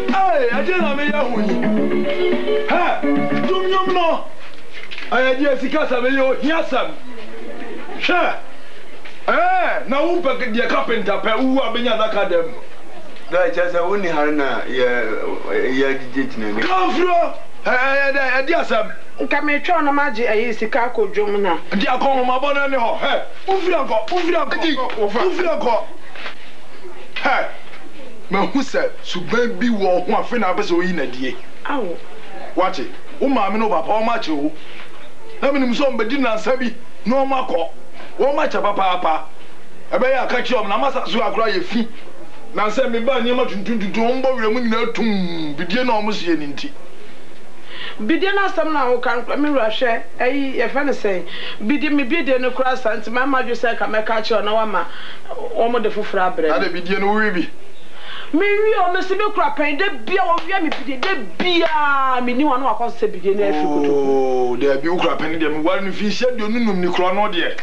Hey, I didn't have a ha, Jum no. I just see Casamio, Yasam. Sure. Now who pack the carpenter, who are being an academy. That's just a winning harna, Come through. Yasam. Come here, Chona Maji, I used to Kako Jumna. Diacon, my bonnet, hey, Ufianco. Hey, my who said, so baby walk one friend up as in a day. Oh, watch it. Uma, no, Papa, macho. I mean, some bedina sabi, no marco. What much of papa? I better catch you on Namasa, so I cry a fee. Now send me by near much to umbo, removing no tomb, begin almost in tea. Bidina some now can me rush, a fan say, bid me bid in the cross, and my mother said, come a catch on our ma, almost the full bread. I'll be dear, no, baby. Me o me se be kura pen de bia o wi me pide de bia me ni wanu akọ se bide na afi kuto oh de bia kura pen de me wa no fi hye de nunum ni kura no de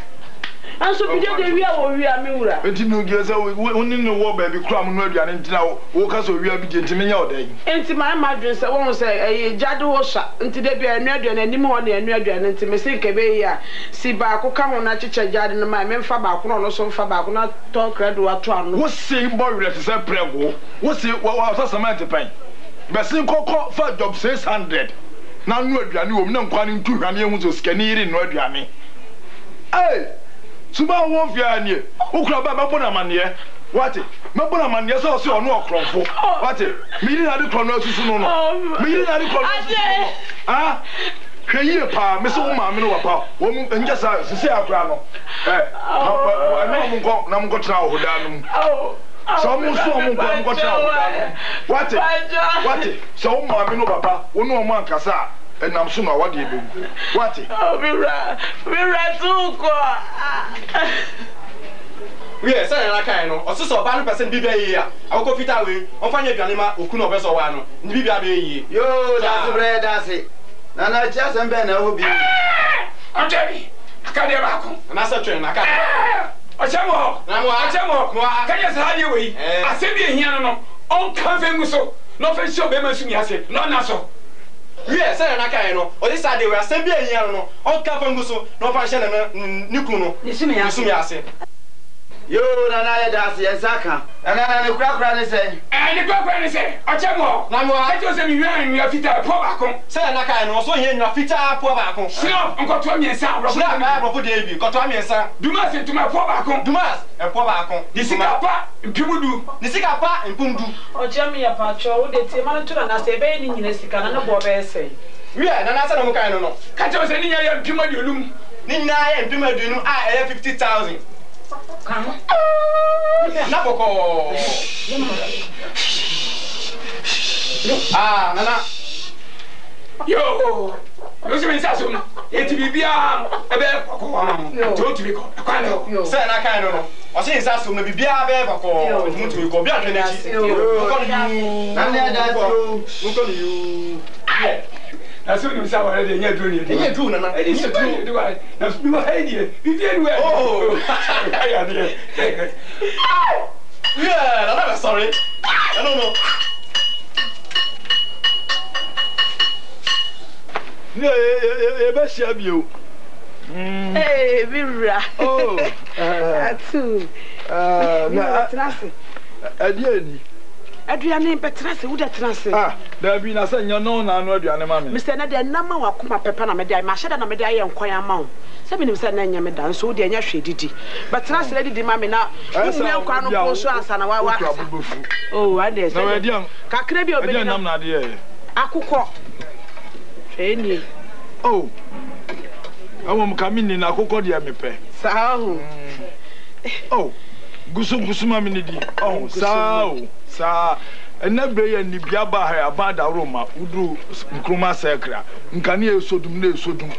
anso bide de wi a o wi a me wura enti no ge se woni ne wo ba bi kura mo no aduane ntina wo ka so wi a bi de enti me nya odan enti my madwen se won se jade wo sha enti de bia anu aduane anim ho na anu aduane enti me se nkebe yi a si ba ko ka ho na cheche jade no ma me mfa ba ko no so mfa ba ko na to credo ato anu wo se boy re se prego wo se wo assessment pen be se kokko fa job 600 na anu aduane wo na nkwa ni ntu hwane hu so skani ri no aduane Suba won fi anie ukura ba mabo na mane what mabo na mane so so ono okrofo what mi ni na de krono asusu no no mi ni na de krono ah hweye pa me so ma me no wapa wo mu enja sa sisi akura no na mo nko na mo nko tra ho da no so mo so mo nko tra ho da no what so ma me no papa wo no mo ankasa enam so na wade ebe what we ra tuko we say na kan no osuso ba no person bibia yi a akoko fita we on fanya aduane ma oku no obeso wa no ni bibia be yi yo that's bread that's it na chia sembe na ho bi Anthony akade ba ko na sa twen na ka ochemo kanya sa hadi we asebi ehia no on kan fe nguso no fe sho be masu mi ase no na so we say na kan no o this ade we asebi ehia no on kan fe nguso no fa hye na niku no nisumi ase yo na ya das ya saka na ne kura ne say ne kura ne say ochemo na mo a ti o se mi nwa fita po ba ko say na kan no so hie nwa fita po ba ko sino nkoto miensa ro na ka ro de bi koto miensa dumas ntuma po ba ko dumas e po ba ko ni sika pa mpimudu ni sika pa mpumdu ochemi ya pa cho wo de ti ma tura na se be ni nyina sika na bo be ese we na sa na mo kan no ka ti o se ni nya ya mpimadu olum ni nya ya mpimadu nu a 50,000 na boko nana yo se me sa so no eti bibia ebe kokko to to be ko kwa no se na kan no o se sa so no bibia be kokko mutu mi ko bia hwe na chi na ne da so nko ni you That's what you say already. You're doing it. You're doing it. It's a true. Now, you were here. You did well. Oh, yeah, I'm sorry. I don't know. Yeah, best you. Hey, Mira. Oh, too. Adiani. Adriani Petrasi, who that transit? There be nothing you know now, no, Diana. Mr. Nadia, Nama, Wakuma Pepana, Media, Masha, and Media, and Koya Mount. 7 said Nanya Medan, so dear, she did it. But translated the mammy now. I said, oh, I did. No, young. Cacrebio, I'm not here. Akuko. Any. Oh, I won't come in Akuko, dear Mepe. Oh, Gusuma Minidi. Oh, Sao. And never and the Biaba about aroma, Udu, Nkruma Sacra, Nkania Sodum,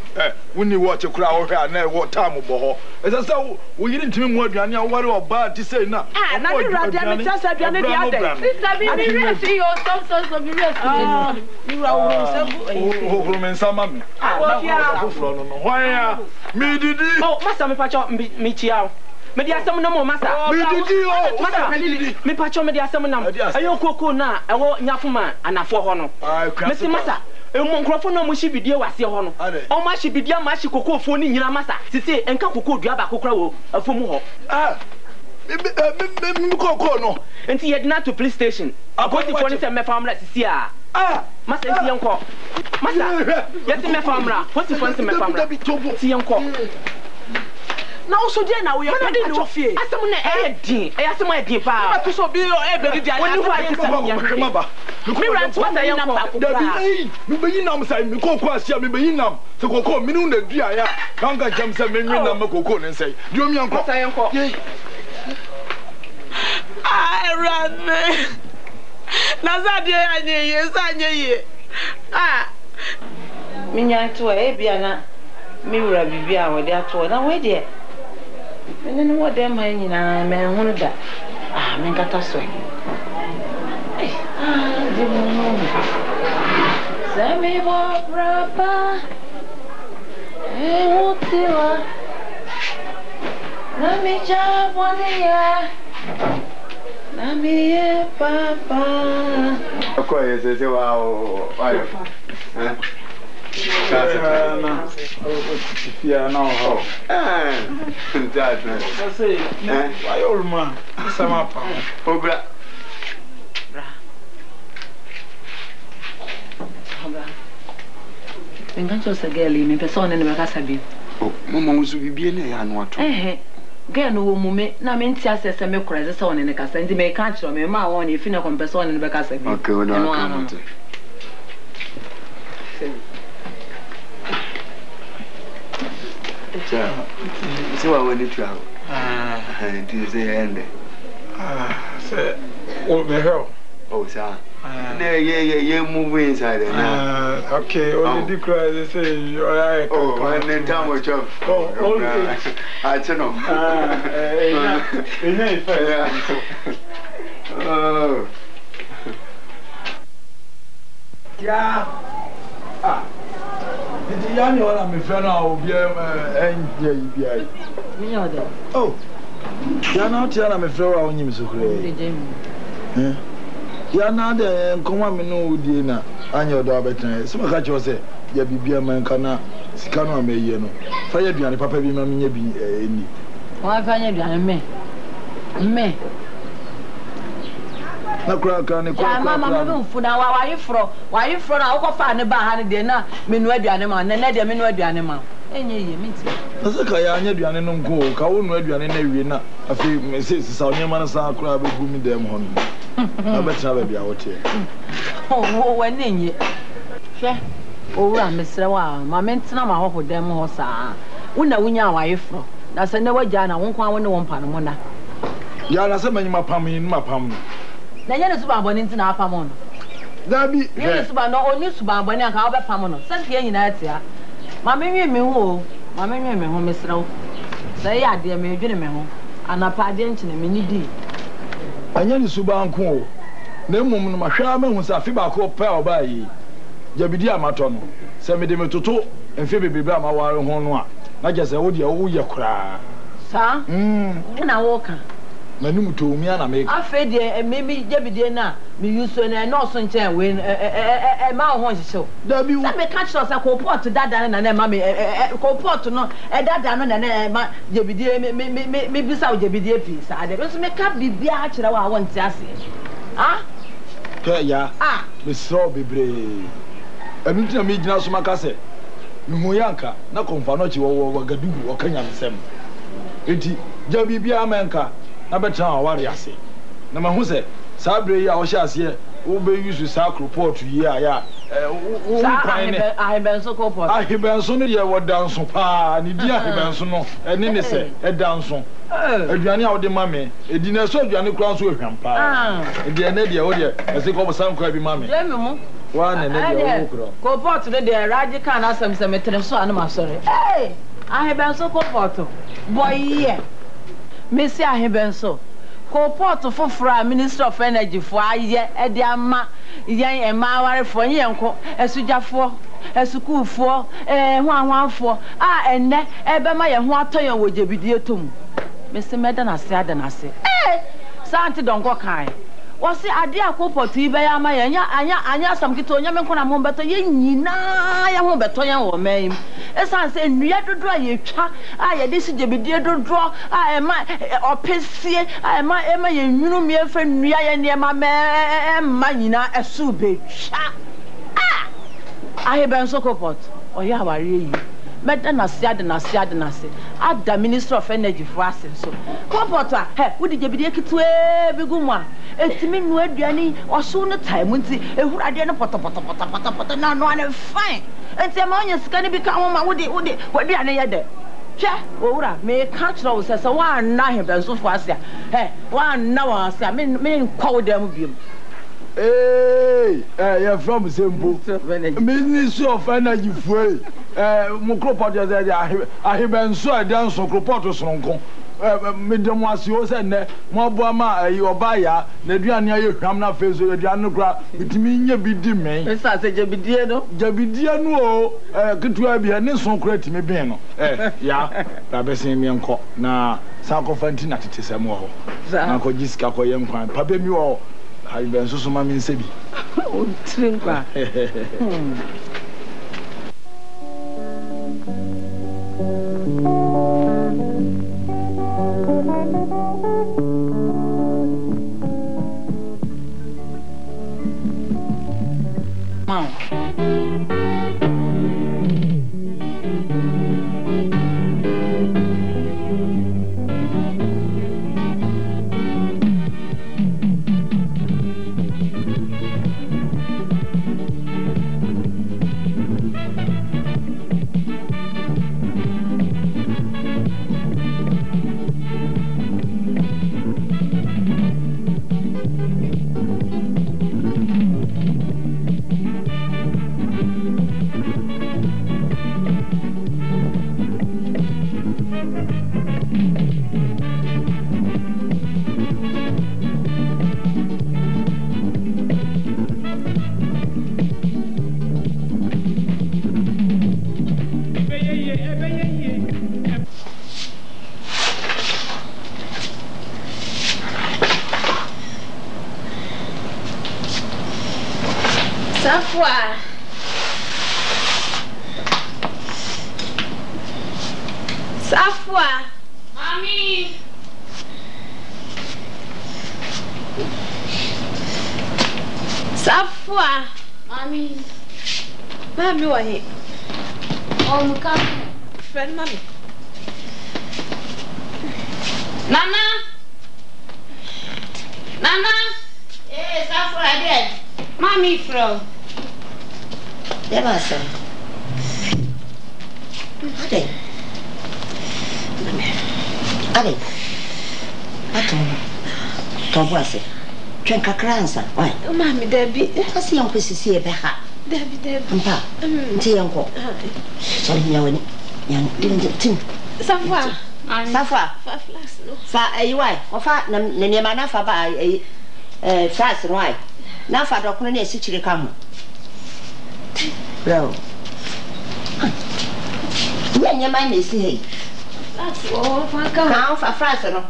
when you watch a crowd, I never what time of Boho. As I saw, we didn't tell me what you are worried about to say now. Ah, not the Radian, just at the other day. You are some why, me did it? Oh, Master Michio. Media some no more, Master. Me patcho media some nam. Ayo koko na ewo nyafuma anafo ho no. Mesi Master. Emu nkrofo no mo shi bidie wase ho no. O ma shi bidie ma shi koko fo ni nyina Master. Sisi enka koko dua ba kokora wo afomu ho. Me koko no. Enti ye dina to police station. Akoti fo ni se me famra sisi a. Master enti yenko. Master. Yeti me famra. Poti fo ni se me famra. Ti yenko. Now so dear now we are not in fear. I summon a din. I ask my dear pa. To so be your every day. When you are and then what them hanging on man one of that. Ah, men got us way. Sammy Obra, what's it? Let me job 1 year. Let me papa. Of course, it's wow. Yeah, no. That's it. Why, old man? Some up. Obra. I'm going to say, girlie, me person in the Macasabi. Oh, Mamma was to be in a what? Eh, girl, no woman, no means I say, some credit on in the Casa, and they may catch me, my one if you know, person in the Macasabi. Okay, no, so I went to travel. And to say, end. Say, oh, the hell. Oh, sir. Yeah, move inside. Okay, only the cry, they say, you're right. Oh, and then time was up. Oh, I don't know. Oh, yeah. The young one, I'm a friend of NJBI. Oh, you're not here, I'm a friend of him. So great. You're not there, and come on, no dinner. And your daughter, some catch you say, you be a man, cana, Scano, may you know. Fire be on the papa, be mammy, be any. Why, Fanny, me? Me. No crack on the Mamma, for now, why you from? Why you from? I'll go find a bar and dinner, Minuedi animal, and then Minuedi animal. Any means. As a Kayanya, you are no go, Kawun, you are in a arena. A few messages, our new man, our crab, booming them home. I bet never be out here. Oh, when in ye. Share. Oh, Mr. Wow, my men's not my hope with them, or sir. Wouldn't win your wife from. That's a never Jana, won't come on 1 pound. Yana, some in my palm in my palm. Na yene suba boni nti na apamon. Da bi. Yene suba no oni suba boni aka obe pamono. Santi ye nyina atia. Ma menwe me ho, ma menwe me ho mesrawo. Say ya de me dwene me ho. Anapa de nchine me ni di. Anya ni suba nko o. Na mmom no mahwa ma hu sa fi ba ko pa oba yi. jabidi amato no se me de metoto enfe bebebe amaware ho no a na je se wo de wo ye kura sa na wo ka manum to mi ana me afa de me jabidi na me use na no so nchen we ma ho hyehyɛ da bi sa me catch us a report dada na ma me report no dada no na ma jabidi me bisa wo jabidi pi sa de so me ka bibia a kyerɛ wa won ti ase ah ke ya me so bebre anu tina me gina so maka se me hu yanka na konfa no chi wo gadugu okanya nsem enti ja bibia amenka na betra aware ase na ma hu se sabre ya wo hye ase wo be use sa report yi aya wo kwan ne Benso report Benso no ye wo danso pa ni di Benso no ene ne se danso aduane a wo de mame edi na so aduane kura so ehwam pa edi ene de wo de ese ko bosan kwa bi mame je me mu wa ne ne de wo kura report ne de radical na asem se metre so anu ma sore Benso report boy ye Messi Benso report for Minister of Energy for aye e de ama yen emaware for yenko esujafo esukufo hwanhwanfo enne ebe ma ye ho atoyen wo jebidie tom Messi meda na se ada na se santi donko kan wo se ade akopoto ibe ya ma ye anya samkito onya menko na mo beto ye nyina ya ho beto yen wo mai esan se nnua dodo a ye twa ye de si jebidie dodo ema opesie ema ye nwunu mi efe nnua ye ne ma ma nyina esu be twa Benso report oya aware yi meda na se ada na se ada Minister of Energy for asen so report wo di jebidie kitu bi gumwa etimi nu aduani oso no time nti ehurade no poto na no an fine enti ma onye sika ne bi ka ho ma wo di ane ye de hwe owura me ka kira wo se wa na Benso for asia wa na wa asia me nkwa wo dem biem you're from Simple Ministry of Energy for Mukropot Benso I dance so Cropot Sonko medium was yours and more Bama Obaya Neduania you come na face with Janukra between your bidime it's as a Jabidiano could to be a nation create me beno yeah Babesi Mianco na Sanko Fantina to Samo Uncle Jiska Koyam Papa me all Benso so mami nsebi o trinkwa Safwa Mami Safwa Mami Mami wahi Muka friend Mami Nana Safwa dead Mami from Devasa Ade Tomboase twen kakransa why Mami Debbie asi yanko sisi ebe ha Debbie mpa nti yanko sorry nyawani yan tin Safwa fa ayiwai ofa na nema na fa ba fast right na fa dokono na esichire ka ho Bravo. When your mind is here. That's all for count for Fraser.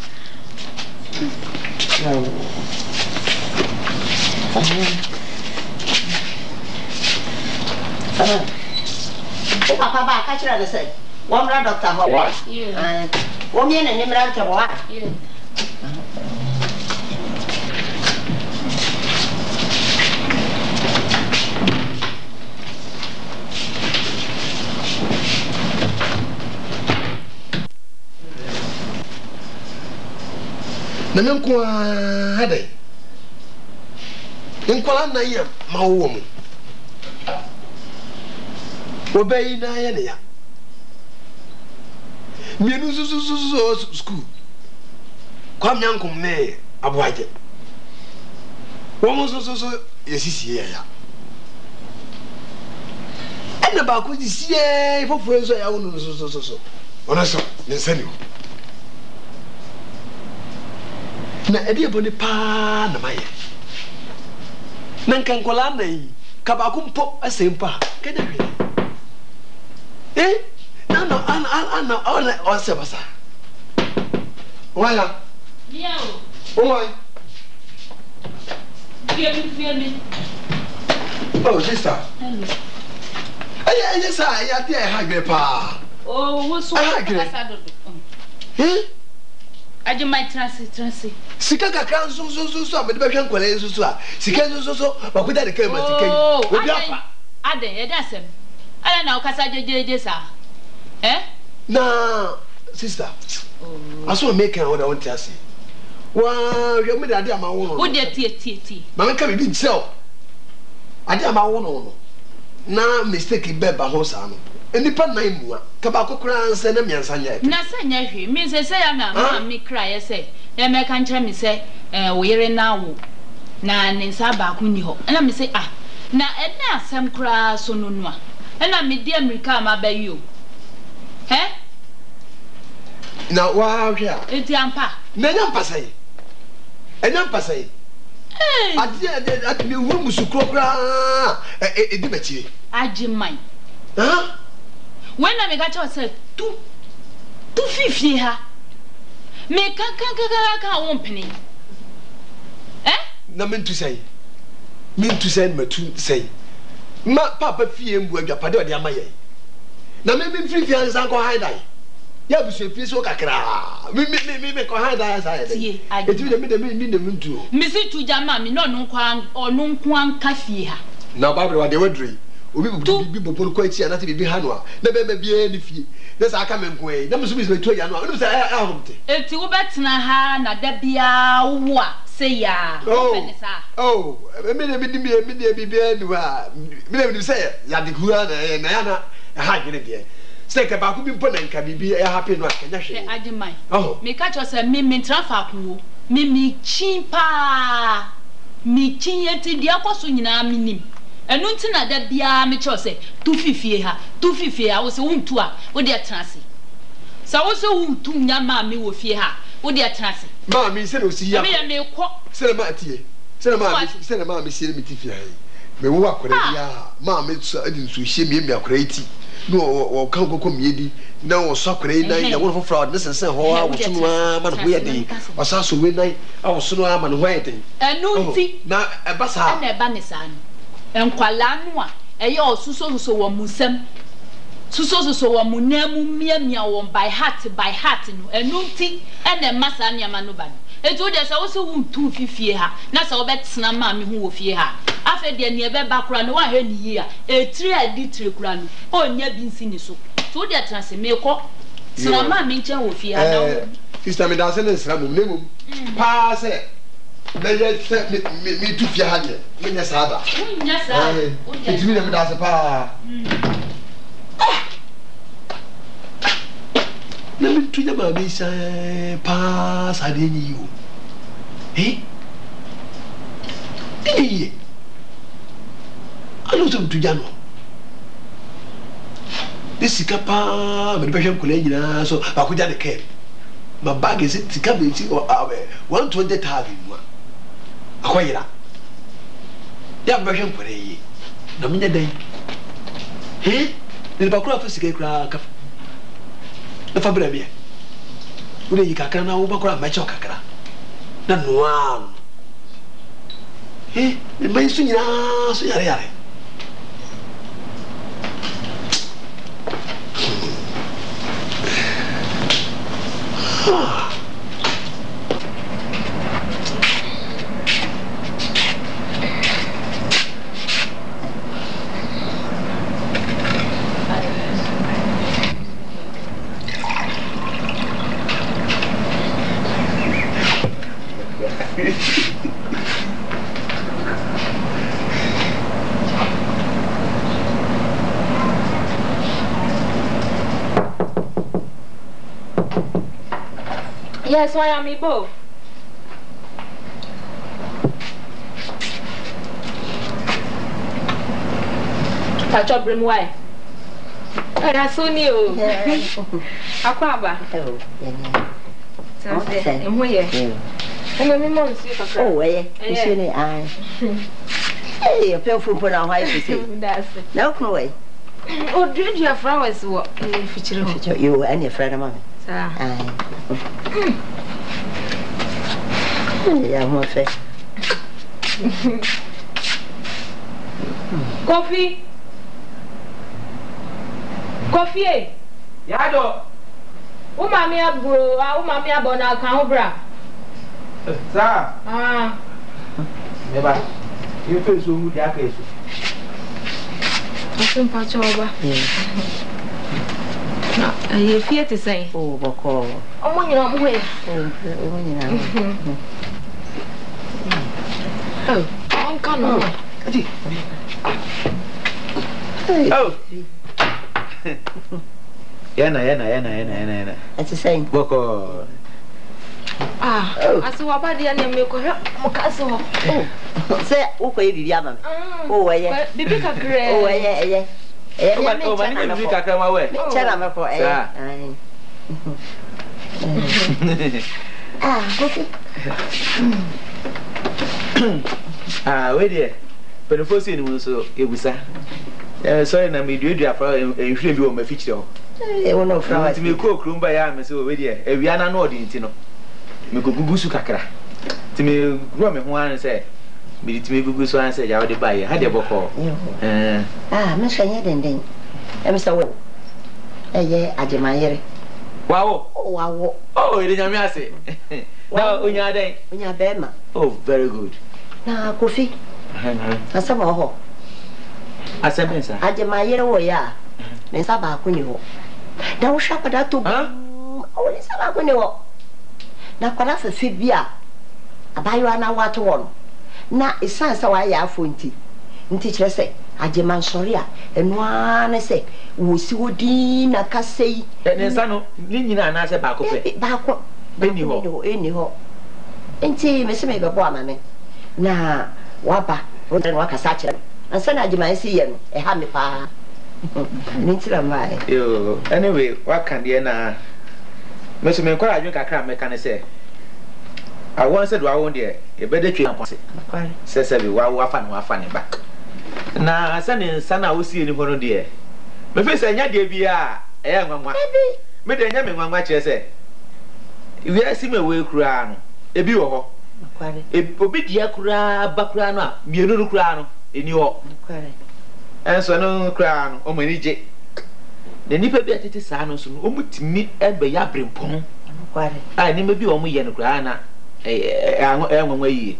Papa, catch her, say. One red doctor, what? Yeah. Woman and him ran to what? Yeah. Nanko hade nkwala na ya ma wo mu obayi na ya ne ya mienu so school kwam nyankom ne aboaje wo mu so yesisi ya ena ba ko di sie foforo so ya wo no so ona so ne nsani na edi boni pa na maye nan kan kola na yi ka ba ku mpo asempa keda hwe na ana o se basa wala miao oi Vieni. Oh, sister. Hello. Ay sa ya ti ai hagre pa. Oh, wo so ka do. Aje my transit. Sika kakra so me de be hwe nkwale so a. Sika so ba ku da de kai ma sika. Obi apa. Aden ye da sem. Ala na o kasa jejeje sa. Na sister. Aso make an order on tiase. Wa hwe me de ade ama wo no. Wo de tie. Ma me ka bi nsel. Ade ama wo no. Na mistake be ba ho sa no. Enipa nan mua ka ba kokora nse na miansa nya. Na se nya hwe mi se ya na mi kra ye se. Ya me kan kira mi se wo yere na wo. Na ne nsa ba ku ni ho. Na mi se na ena asem kra so no no a. Na mi di America ma ba yi o. Na wa hwe a. Enti ampa. Na nya mpa sai. Enya mpa sai. Ade mi wu musukro kra edi bachi. Ajiman. When I make a choice, two fifty ha. Make a company. No mean to say. Mean to send me to say. Ma papa fee and work your paddy or the amaye. Now maybe 3 years uncle high. Ya bu se piso kakra. Me ko high as I say. It will mean the moon too. Missy to Jama, me no kwan or no kwan cafe ha. Now, Barbara, what they were doing. Obi bi bobon ko ati anati bi hanwa na be bia ni fie na sa aka menkwe na musu bi se to ya no no say ahomte enti wo betena ha na da bia wo a se ya oh me na bi di bia ni wa me na bi say ya de hua na ya na ha gele de say ka ba ku bi mpo na nka bi ya happy no akanya hwe ajiman me ka cho say me trafa ku me chimpa me chinyeti dia kwaso nyina minim enu ntina da bia me cho se 250 ha wo se wuntu a wo de atrase sa wo se wuntu nya ma me wo fie ha wo de atrase ma me se no si ya me ko se ma tie se ma me si me ti fie ha me wo akore ya ma me so adi nsu hie me akore ti no wo kan kokko miedi na wo so akore na ya wo fofra de sensen ho a wo tunu ma no ho ye den wo sa so we nan a wo so no ama no ho ye den enu nti na eba sa na eba ne sa enkwala no a eye osuso wo musem suso wo munamu miamia wo by heart no enu nti ene masa niama no ba etu de sa wo se wu 250 ha na sa wo betena ma me hu wo fie ha afa de ne ebe ba kura no wa hwe ni yi a etiri adi tiri kura no onya bi nsi ni so so de transe me ko sina ma me nche wo fie ha na wo sister me da se ne sra mum ne mum pa se na ye se me tu fie ha de me nya sa da nya sa it me da se pa na me tu nya ma me sa pa sa de ni yo alo so tu jano desika pa me be hwem kula nyina so ba ku ja de ke ma bag is tika be ti 120,000 mu akoyira ya be hwem kula yi na me den ne ba kura fa sika kura ka na fa bra bia wo yi kakra na wo ba kura ma che kakra na noa ne ba su nyina so yare Yes, why am I both? Touch up brim why? And I saw you. Aquaba. Oh, I'm here. Oh, eh, hey, a pair from our wife. No, Chloe. Oh, did you have flowers? What? You and your friend of mine. Yeah, I'm okay. Coffee. Coffee. Yado. O mami abro, o mami abona Akan Obra. Sir. Ah. Neba. You feel so good Daakye. Asun pa choba. Na, e fie te sen. Oh, boko. Omo nyina mo he. Oh, nyina. Oh, on kan no. Oh. Yana. It's the same. Boko. Ah, aso waba dia na me ko mo kaso. Oh. Say, o ko yidi dia mama. Oh, yeah. Bibi kakre. Oh, yeah. Mani bibi kakra ma we. Chana me ko coffee. We there. But the first thing was so ebusa. Sorry na me dua fra ehwe bi o ma fichire ho. No fra. Ti me ko krumba ya me so we there. Ewia na no odi nti no. Me ko gugusu kakra. Ti me gro me ho an say me ti me gugusu an say ya we de baye. Ha de boko. Me shanye denden. Me say we. Eye ajemayere. Wow. Oh, you didn't say. Now, unya den. Unya bema. Oh, very good. Na coffee. Asaba ho. Asebensa. Ajemayere wo ya. Me saba akuni ho. Da wo shapa da to. O ni saba akuni ho. Na kwara fefe bia. Abayo na wato wo. Na isansa wa ya afo nti. Nti kire se ajeman sori a eno ana se wo si wodi na kasei. Ne sano ni nyina na se ba ko pe. Ba ko. Eni ho. Nti me se me be bo amame. Na waba wo na wakasa kire. Ansa na ajeman si ye no e ha me pa. Nintira mai. Yo, anyway, what can the na me so me kwara adwen kakra me kan se. I want said wa won there, e be de twe ampose. Se be wa afa ne ba. Na asa ne nsa na wo sie ni ho no de. Me fe se nya de bia e ya nwanwa. Me de nya me nwanwa kire se. Wi asi me we kura no. Ebi wo ho. Obi dia kura ba kura no a mienu no kura no eni ho. Enso no kura no o mani je. Ne nipa bi atete saa no so no o mutimi ebe ya brempon. Ah ni me bi o mu ye no kura na enwanwa yi.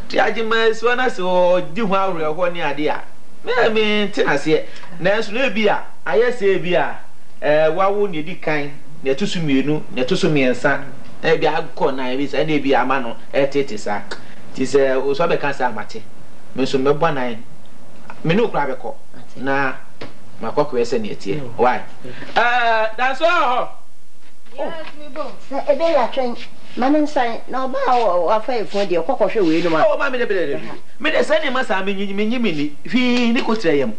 Ti agima so na so di hu awre ho ni ade a. Me tinase na enso no bi a ayese bi a wawo ne di kan na tusu mienu na tusu miensa e bi akọ na e bi sa na bi ama no etete sa ti se o so be kan sa amate me so mebo nan me no kura be ko na makoko ese na etie why that's all. Yes me bo e be ya twen mamen sai na ba wa fa efo de kokko hwe we no ma o ma me de say ne ma sa me nyi ni fi ni ko tire yam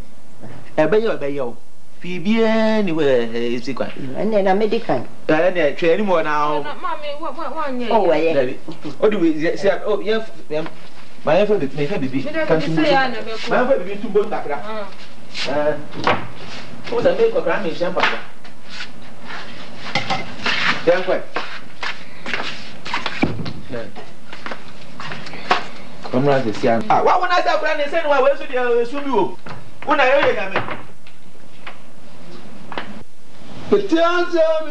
e be yo fi bien ni we isi kwa ene na medical ne twe ni mo na mami wa nye o we o di we say oh yeah my fa bibi kan tu ma fa bibi tu bon takra o da me ko kra me hia papa ya kwa Kamra de sia wa wona da kra ne se no wa we so de so bi wo wona yo ye ga me Petianza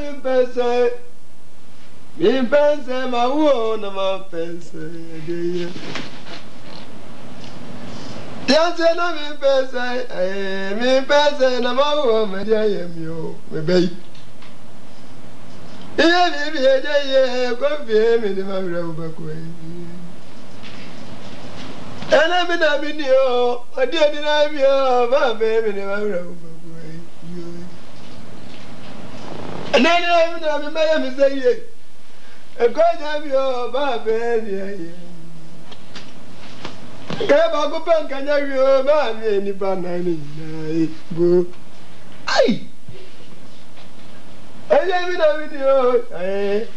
mi pensa ma uno ma pensa de Tianza na mi pensa na ma uno me dia ye mi o me bei Iye mi ye ko fi mi de ma ra u ba ko Ana mi na mi ni o odi na mi o ba be mi de ma ra u ba Nene na mi maya mi say ye. E ko nya bi o ba be ni ye. Ke ba ko pan kan ya wi o ba mi ni ba na ni na bo. Ai. Aye mi na mi ni o. Ai.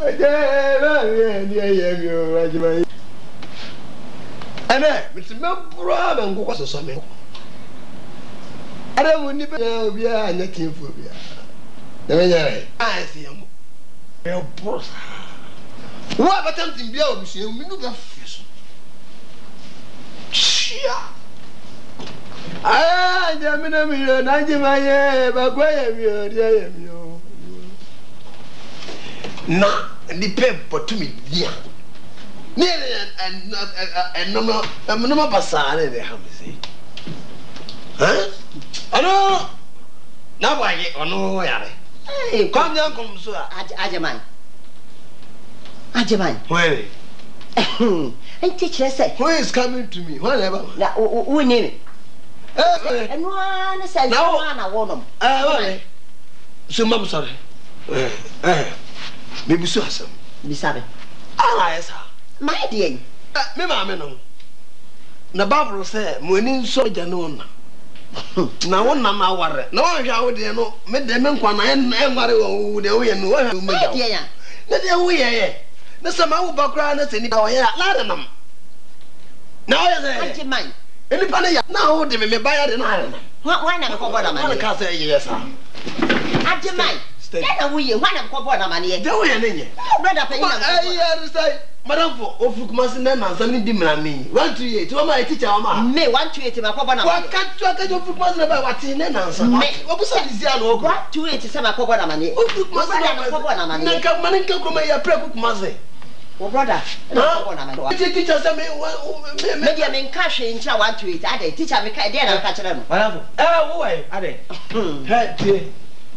Aye ba mi ni ye mi o ba ji ba. Ana mi ti me bro ba ngoko so me. Ara mu ni ba obi a nya tinfo bia. Nemenyere. I see him. Meu boss. What about something bia o bisi mi no ga fiso. Chia. Ah, jamina mi na jimaye ba gwaye mi o dia mi o. Na, ni pe potumi dia. Ni en no basare de hamisi. Huh? Ano? Na bwaye ono yare. Come down, come so. Ajaman. Where? And teacher said, who is coming to me? Whatever. Who name it? And one said, no, I want them. So, Mom, sorry. Maybe so. Be sorry. Ah, yes, my dear. Me, mamma, no. Na Barbara said, Morning soldier, no. Na wona ma ware na wa hwa wo de no me de me nkwa na en ware wo de wo ye no wa hwa me ja ya na de wo ye na sama wo bakra na seni ba wo ye la de nam na wo ye se anti man eni pa na ya na wo de me ba ya de na wa na ko boda man ka se ye sa anti man na wo ye wa na ko boda man ye de wo ye ne nye brother pe na ye say madam for ofukuma sin na nsam di mra mi 128 wo ma teacher wo ma me 128 ma ko boda man wa ka tu aka jo ofukuma sin ba wa tin na nsam obusa dizia no 128 se ma ko boda man ye ofukuma sin na ko boda man ye na ka man nka kuma ya pre ofukuma sin wo brother na ko boda man teacher say me dia me nka hwe ntra 128 ade teacher me ka dia na ka kire no madam wo wai ade he tie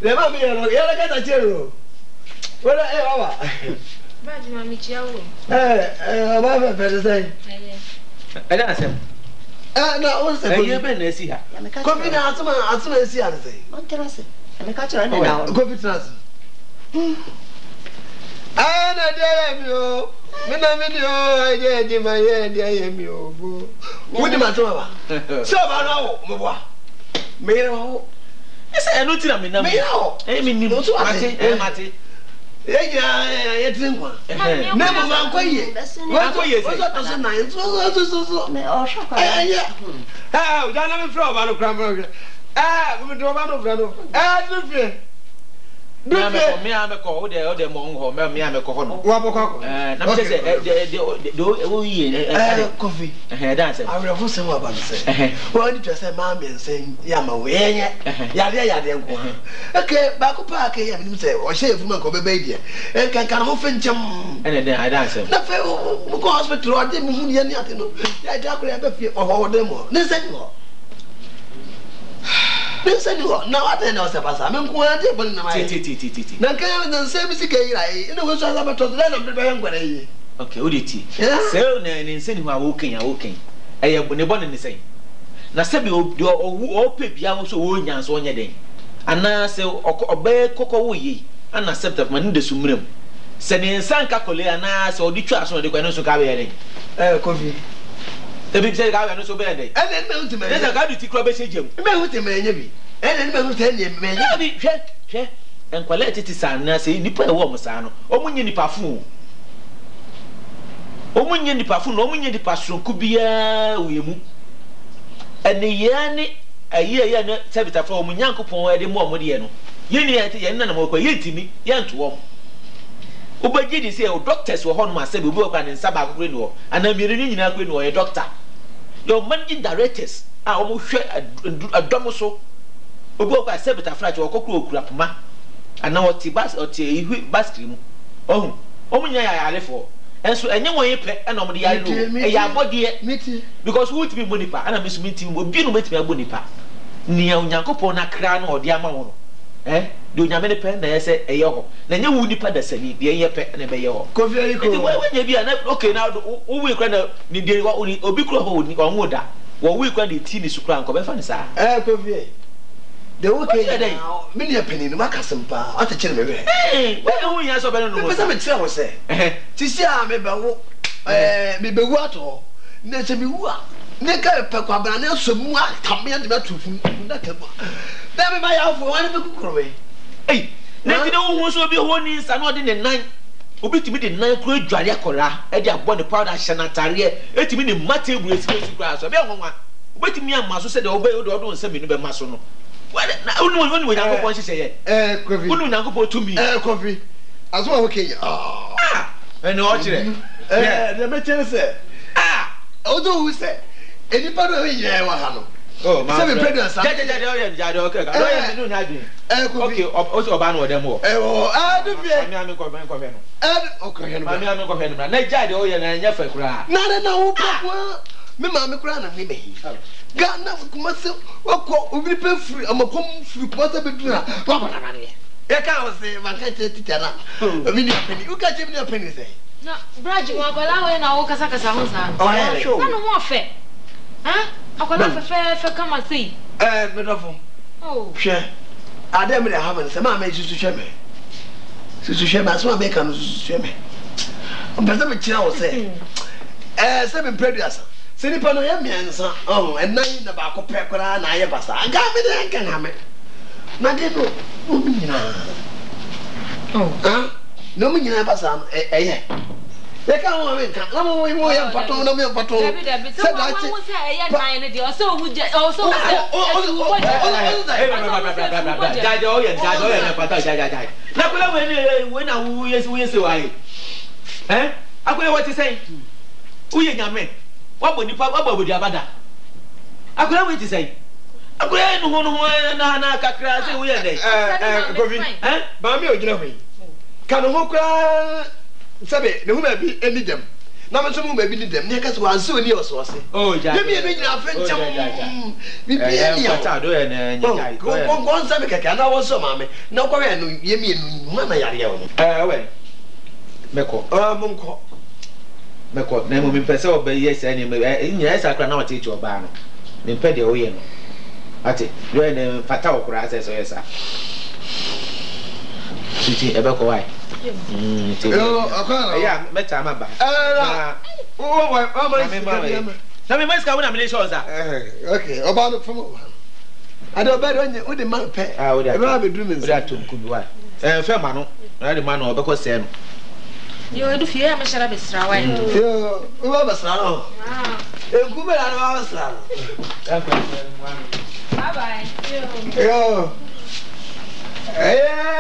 le ma me ya la ka ta chero wala baba Baji mami chiawo. Baba fe say. Ada asem. Na o se ko ye be na esi ha. Ko bi na asuma esi ha say. On terrace. Me ka chira na na. Ko bi terrace. Na de mi o. Me na mi ni o je di ma ye di aye mi o bo. Wo di ma to ba. So ba na wo mo bo. Me re wo. Ese enu ti na me na. Me ya wo. Mi ni mate. Ye trinkwa. Na mo man kwaye. Wa kwaye se. O so na yin so. Me o shaka. O ja na me fro ba no kram. Me do ba no fro no. Dufie. Me ameko o de mo ngo me ameko ho no. Wa bokọ. Na me se do o yi coffee. Dance. Awre fo se wa ba se. Wa ni twa se ma me nsen ya ma we ye. Ya de nko. Okay, ba ko pa ke ya mi se o she efu man ko be die. Kan ho fe nchem. Ene den I dance. Na fe mo ko hospital o de mi hu ye ni ate no. Ya da ko ya be fie o ho de mo. Ne se ni ho. Benso ni ho na wa de na o se pasa me nko ade bon na mai ti na kan na nse bi sika yi rai ina wo so azaba to na be be ngware yi okay o de ti se na ni nse ni ho a wo kan eye ne bon ni sei na se bi o pe bia wo so wo nya so onye den ana se obe kokko wo yi ana accept man de sumrem se ni nsan ka kole ana se odi twa so de kwa no so ka be yere coffee ebi se ka no so be yere ene me uti me ene ka du ti kro be se jem me uti me nya bi ene me uti ene me nya bi hwe enkwale titi san na se nipa e wo mo sa no omunye nipa fu no omunye nipa sonku bia wiemu ene ye ne ye no sebita fa omu Nyankopɔn ade mo de ye no ye ni ye na na mo kwa ye ntimi ye nto wo obaji di say o doctors wo ho no ma say obi okwa ne nsa ba akokore ni wo ana miere ni nyina akore ni wo ye doctor your managing directors a omo hwe adom so obi okwa sebita fra che okokoro okura poma ana oti bas oti ihu baskri mu ohun omu nya ya alefo enso enye won ye pe na omo de ya lo e ya abode because who to be monipa ana misu miti obi no metimi abonipa ni ya Nyankopɔn na kra no odi ama wo no do nyame ne pe na yese eye ho na nye wu nipa da sani de ye pe na be ye ho kofi ayi ko we nya bia na okay na wo we kra na ni de obi kro ho ni onwo da wo we kra de ti ni sukra nko be fa ni sa kofi de wo ke na me ne pani no makasempa ata kire me we we hu nya so be no no pesa me tira wo se ti si a me be wo me be wu ato na se me wu a ne ka pe kwa bra na so mu a tam ya de matufu na ka bo da me ba ya fo wan be kukuro we na ti de wo so bi ho ni nsa na ode ne nan obi timi de nan kro adware akora e de abo ne powder hyanatare etimi ne mate ebure sike kura so be nwanwa obetimi amma so se de obe odo nsa menu be maso no na unu we Nyankopɔn hye ye kofi unu Nyankopɔn tumi kofi aso wa Kenya ene o kire de me chere se odo hu se enipa do we yire wa ha no ma se me president sa jade o ye okay ka do ye nu nya dwen okay o ba no dem wo do bie mi ko ben no okay no mi ko ben na jade o ye na nya fa kura na wo papa me ma me kura na me behi Ghana kuma se wako obi pe free amakom free kuma se bedura wa ba na ne e ka o se man ka tete na mi ni apeni u ka che mi ni apeni se na braji wa bala we na wo kasa ho sa na no mo fe akola fe kama sei me do fo hwe ade me ha me se ma susu hwe me so ma ka no susu hwe me o pese me kira wo se se me preduasa se ni pa no ye miensa enan na ba ko pe kora na ye basa aga me de nka na me na de no o mi nyina no mi nyina basa no ye ka ho me nka na mo ye pato na me pato se da chi wo se ye nan ne de o so hu o so jade o ye na pato jade na kula we na wu ye se wa akwele what you say uye nyame wabo nipa wabo di abada akwele we ti say akwele no na kakra say uye dey kofi ba me ogina hoyi kanu ho kra sabe ne hu ba bi eni dem na me so mu ba bi ni dem ne ka so anse oni osose jade me be nyina afencham bi bi eni ya do ye na nyai ko sabe kaka na wo so ma me na ko we no ye mi enu ma na yare ye wo we meko monko meko na mo mi pese oba yes ani nya esa kra na wate chi oba no mi pe de oye no ate do na fata okura ase so yesa titi ebe ko wai ya meta ma ba na me maska wona me show za okay oba no from ade oba do wo de man pe e ba be drum nsi o da tonku bi wa fe ma no na de ma no obekọ se no yo edu fie ya meshara besra wa yo o ba besra no enku be na ba besra no bye bye yo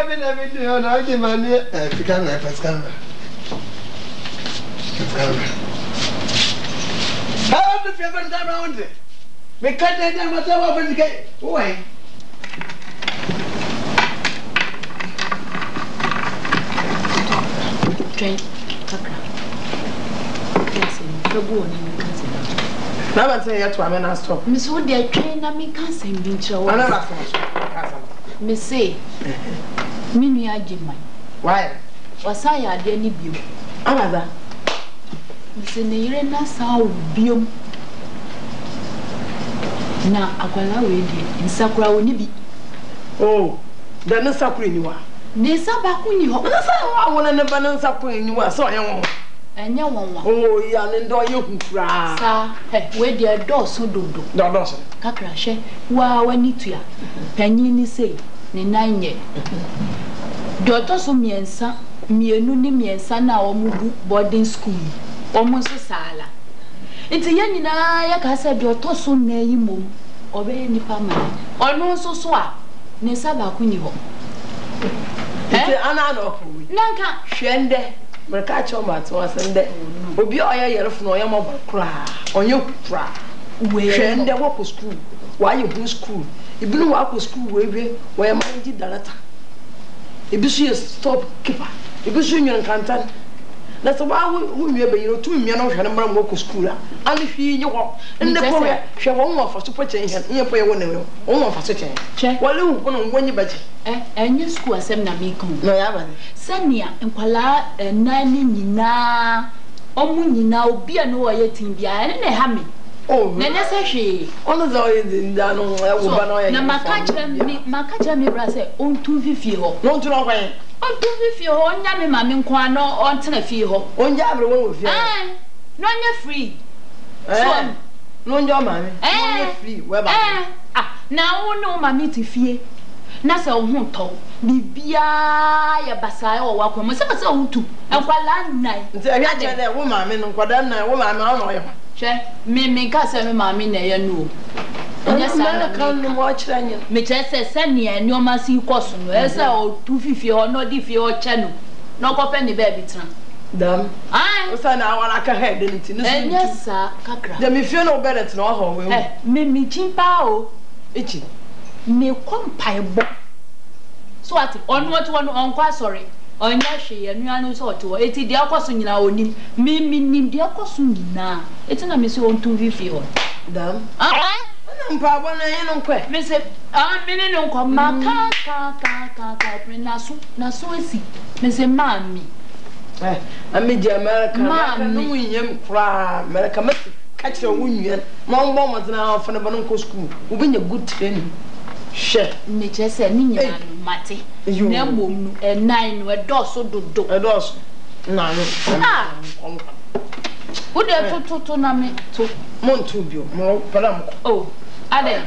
me na me no na ji mani fika na pascal ha do fie ban da round me ka de da mata wa ban kai oi train kakra kasi febu oni kasi na ba say ya to amena stop me so dey train na me kasi bi ncho ana ba so me say me nu agiman why wasa ya de ni bio amaza me say ne yire na sa wo biom na akwala we di nsakura woni bi da na sakura ni wa ne saba ku ni ho na sa wa wona ne ba na sakura ni wa so yan wo enya wonwa ya ne ndo ye hufra sa we di do so dodo do so kakra hwe wa wani tua panyin ni sei ne nanye do to so miensa mienu ni miensa na omubu boarding school omo so sala nti ya nyina ya ka se do to so na yi mom obey nipa man. Ono so so a ne saba kuni ho. Ana no ko wi. Nanka hwende. Mereka choma to asende. Obi oya yerefo no oya mobile kra. Onye kra. Hwende wo ko school. Why you go school? Ibinu wa ko school we we manage director. Ibisu stop keeper. Ibisu nyon kantan. Na so ba hu nwe be yiro tu nwe no hwe no mra mo ko school a. Ali hwi nyi ho. Nde ko hwe wo wo fa so po chen hen. Nye po ye wo ne wo. Wo fa so chen. Wale hu ko no ngonyi baje. Enye school asem na me kan. No ya ba. Sania nkwala nani nyina omu nyina obi a no wo ye tin bia ne ha me. Oh, nene se hwe. Ono za oye nda no wo ba no ya. Na makacha me bra se on tu fifie ho. No tu no kwan. On tu fifie ho nya me ma me nkwa no on tena fie ho. Onja abre wo fie. No nya free. So no nja ma me. No nya free we ba. Na wo no ma me ti fie. Na se wo hu to. Bibia ya basa ya wo akwa mo se basa wo tu. Enkwala nnan. Nti ehwa je le wo ma me no kwada nnan wo ma me ono ye. Che me ka se me mami na ye no onya sa kan no mo chiranya me che se ne ani o ma si koso no e se o tu fifi ho no di fi o che no no ko pe ni ba bi tran dam o sa na awara ka head ni ti no enya sa kakra de me fi no belet no ho we me chimpa o echi me kompai bo so ati onu otu onu onko sorry onya hwe ya nuanu so oto eti de akoso nyina onim mi nim de akoso nyina eti na me se on tu vivi ho dam mpa bona yin nkwe me se me ne nkwa maka ka na so esi me se mami ami di America no wunyem kra America me ka kire wunyen mo mbo mo tena afane bono nko school wo benya good training she me che se ni nyina no mate na mom no nine no edoso dodo edoso na no wo de to na me to mon to bio mo param oh ade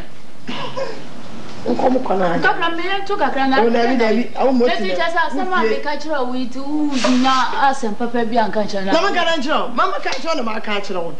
nkomo kona kabla me to kakra na o David awu mo ti teacher sa sama me ka kira wi ti u dinya asem papa bi an ka kira na mama ka kira mama ka kira na ma ka kira won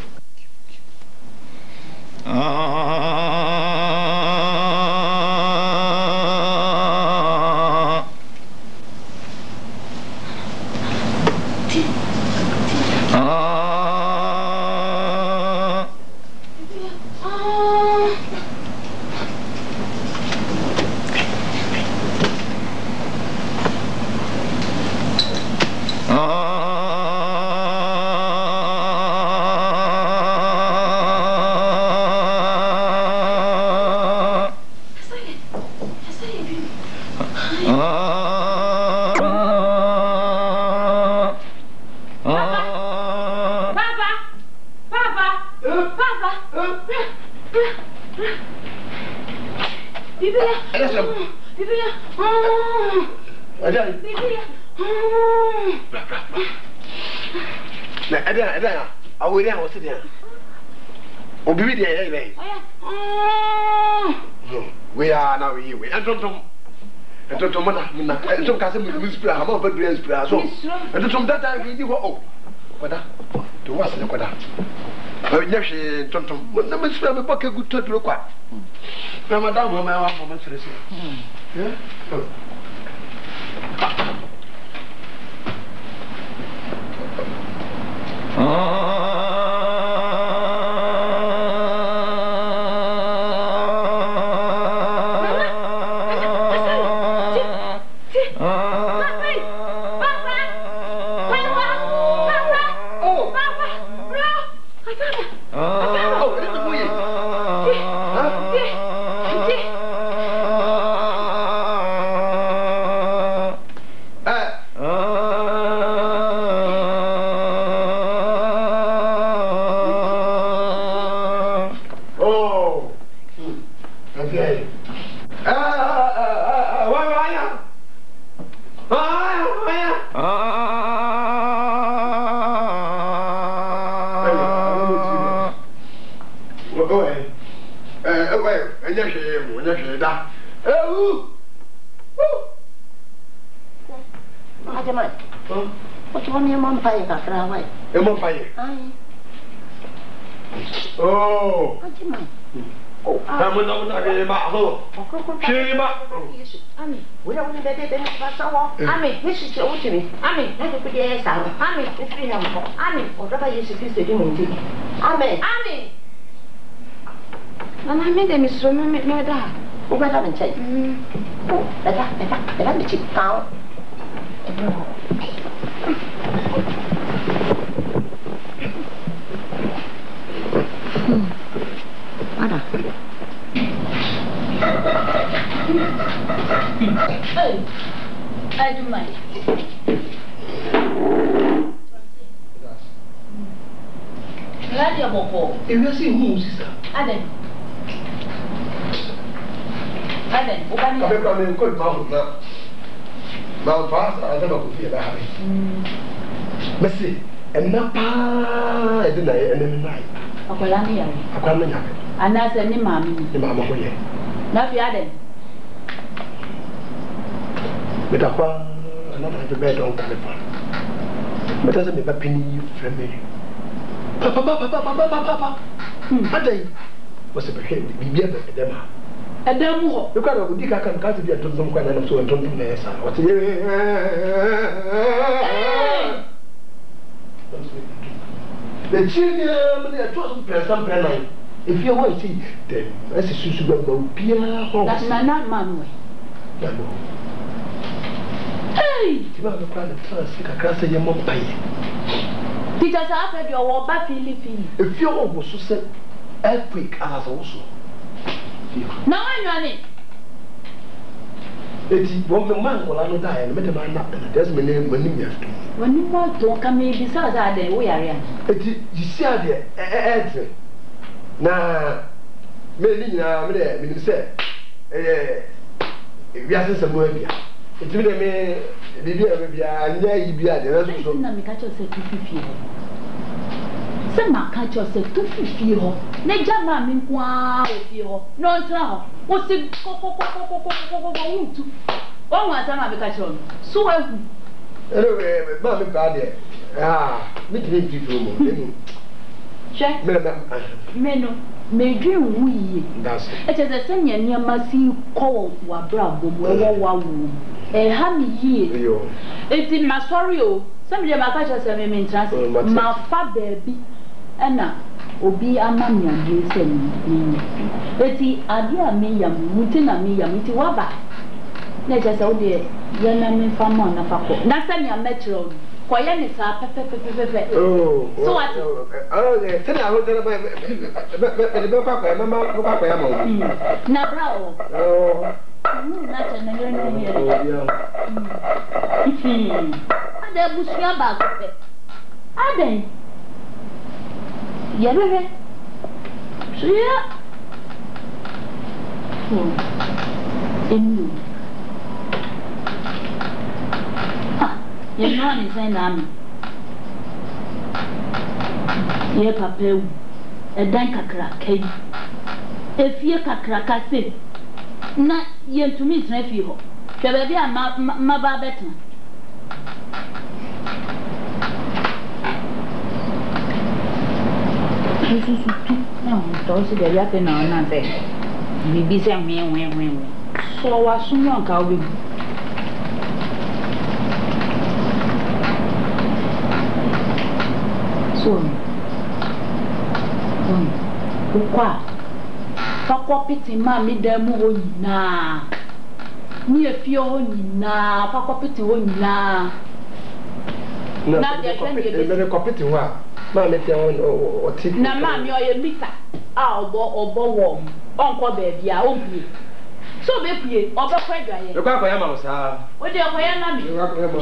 we are now here. We don't mana. Some case we spray. How about we spray? So, and some that time we do oh. Kwada. To was the kwada. We just don't. Na me spray me pocket good to look kwa. Na madam mo ma wa mo spray. Yeah. I'm not about home. Ami, we don't want to be there. Ami, this is your to me. Ami, let me put your ass out. Ami, it's 3 hours. Ami, whatever you supposed to do. Ami. And I made them so many murder. Who got up and said, let me check out. Ada. Hey, I do mind. Ready about four. If you see who, sister. Aden, what I'm going to put my fast, I don't know if you're happy. Messi, and Napa, I didn't know any night. Akolani yari. Akolani yari. Anase ni mami. Ni mama koye. Na fi Aden. Beta kwa another to bed on telephone. Beta se me ba pini friend me. Papa. Aden. Was a bibia be dem ha. Edem ho. You can go dika kan ka ti bi tonton kwa na so tonton na esa. What the children, they are too some penny. If you want to see them, that's a suitable Pia. That's not man way. Hey! You have a crowd of trust, a class of your mom pay. Because after your war back, feeling. If you almost so said earthquake as also. Now I'm running. It's one man will I not die and met a man up, and there's my name when you have to. When you want to come in besides that, we are in. You see, there, now, maybe now, me say, we are some more. It's really me, maybe I near you be at the rest of the catch yourself to feel. Some catch yourself to feel. Neja mammy, wow, no now. What's it? One was another catch on. So, anyway, Mammy Paddy, me to check Meno, may dream we. That's it. Is a senior near Massy call Wabra, a hammy ye. It's in Masorio. Some of my catchers have been transferred. My fat baby, Anna. Obi amami andese ni eti ade ameya muti na meya miti waba na je se o de ye na me fama na fakọ na se ni ametro ko ye ni sa pepe so what tell I hold be papa mama papa ya mo na bravo na che na yo ni ade busia ba ko pe ade Yabere. Suya. Enu. Ha, ye no ani say na mi. Ye papa wu. Edan kakra kai. Efie kakra kase. Na ye ntumi tena fie ho. Hwe ba bia ma ba betena. Não, então se deve até não sei. Bibi se me. Só o assunto não cabe. Só. O qual? Só copite mami demo na. Ni efio na, fa copite na. Na de kwende copite wa. Mama te o ti na mama o ye mita a obo wo onko baby a obie so be pie obekwa dwaye e kwa kwa ya ma sa o de kwa ya na mi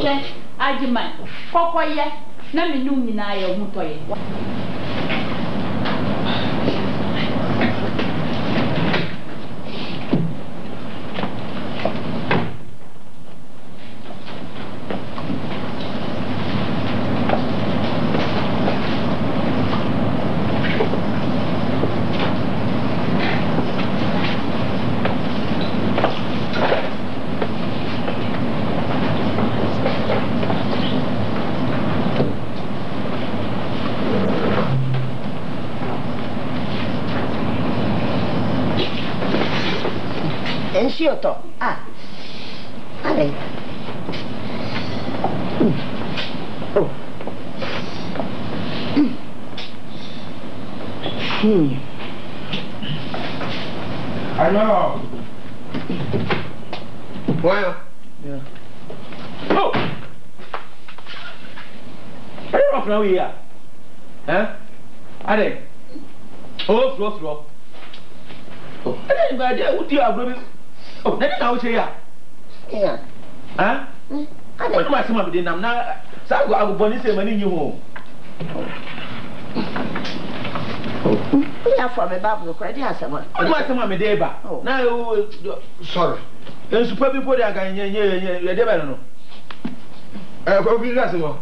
che ajiman kokoye na mi nu nyina ye hu toye to. Ah. Ale. Oh. I know. Well. Yeah. Oh. Are you off now here? Huh? Are they? Oh, slow. Oh, I didn't go there. What do you have, brother? Oh, that's how you are. Yeah. Huh? What am I saying? I'm not. So I go born say money in your home. Yeah, for me, Babu, credit has someone. What am I saying, my neighbor? Now, sorry. And super people are going, yeah, no. I'll be that one.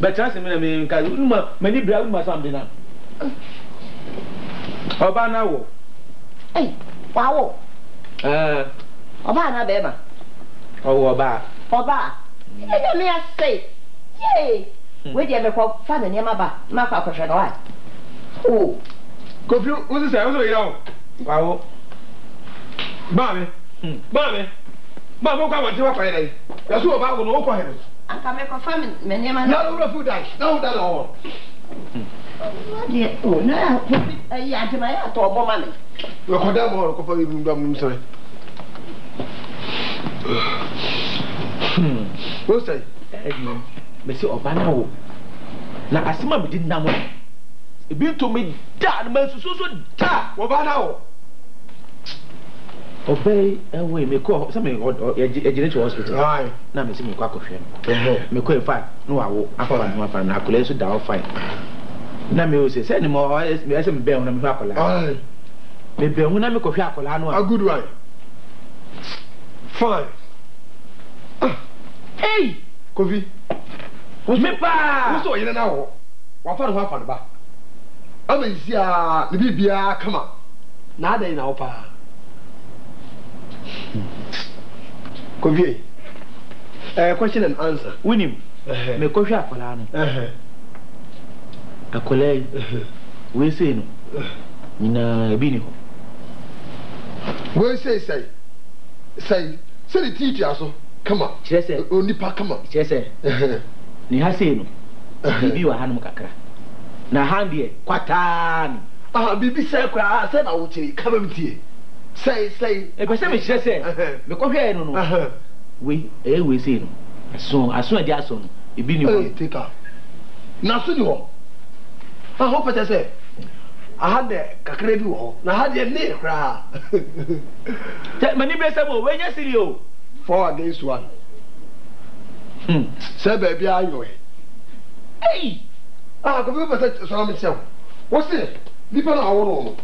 But trust me, I mean, many brown must have been up. Oba now. Hey, wow. Oba na bema. Oh, Oba. Oba. Let me say. Yay. Where do you have a father near my back? My papa shall go. Oh. Confuse, what's this? I was away now. Wow. Mammy. Mammy. Mamma, come on to a Friday. That's what about no quiet. I can make a family. Many man. No food dice. No, that all. Oh, no. Yeah, to my auto money. Look at them all. Cover even them, sorry. What's that? Monsieur Obana. Now, as soon as we didn't know, it been to me that man so that Obana. Obey and we may call something or a generator hospital. Aye, now, Miss Mukako. Me call fine. No, I will. I found one for an accolade down fine. Now, me say, send him more as me as a bell and Macola. Aye, maybe when I make a fiacola, a good one. Fine. Hey, Coffee. What's me, pa? What's all you know? What fun happened about? I mean, see, the BBA, come on. Now they know, pa. Coffee. Question and answer. Win him. Me coffee a colano. A colleague. We say no. Nina Bini. We say the teacher also. Come on. She said, only pa come on. She said, Ni Hasino. Bibi wa hanu kakra. Na handie kwatani. Bibi say kwa say na wuchi come mtie. Say. E ko say me she say. Me ko hwe no. We say no. Aso ade aso no. E bi ni ho. Take her. Na so ni ho. Hope it say. I had the kakra bi ho. Na had the ne kra. Mani be say mo we nya siri o. 4 against 1. Say baby are you? Hey! Go be better so me say. What's it? Depend on how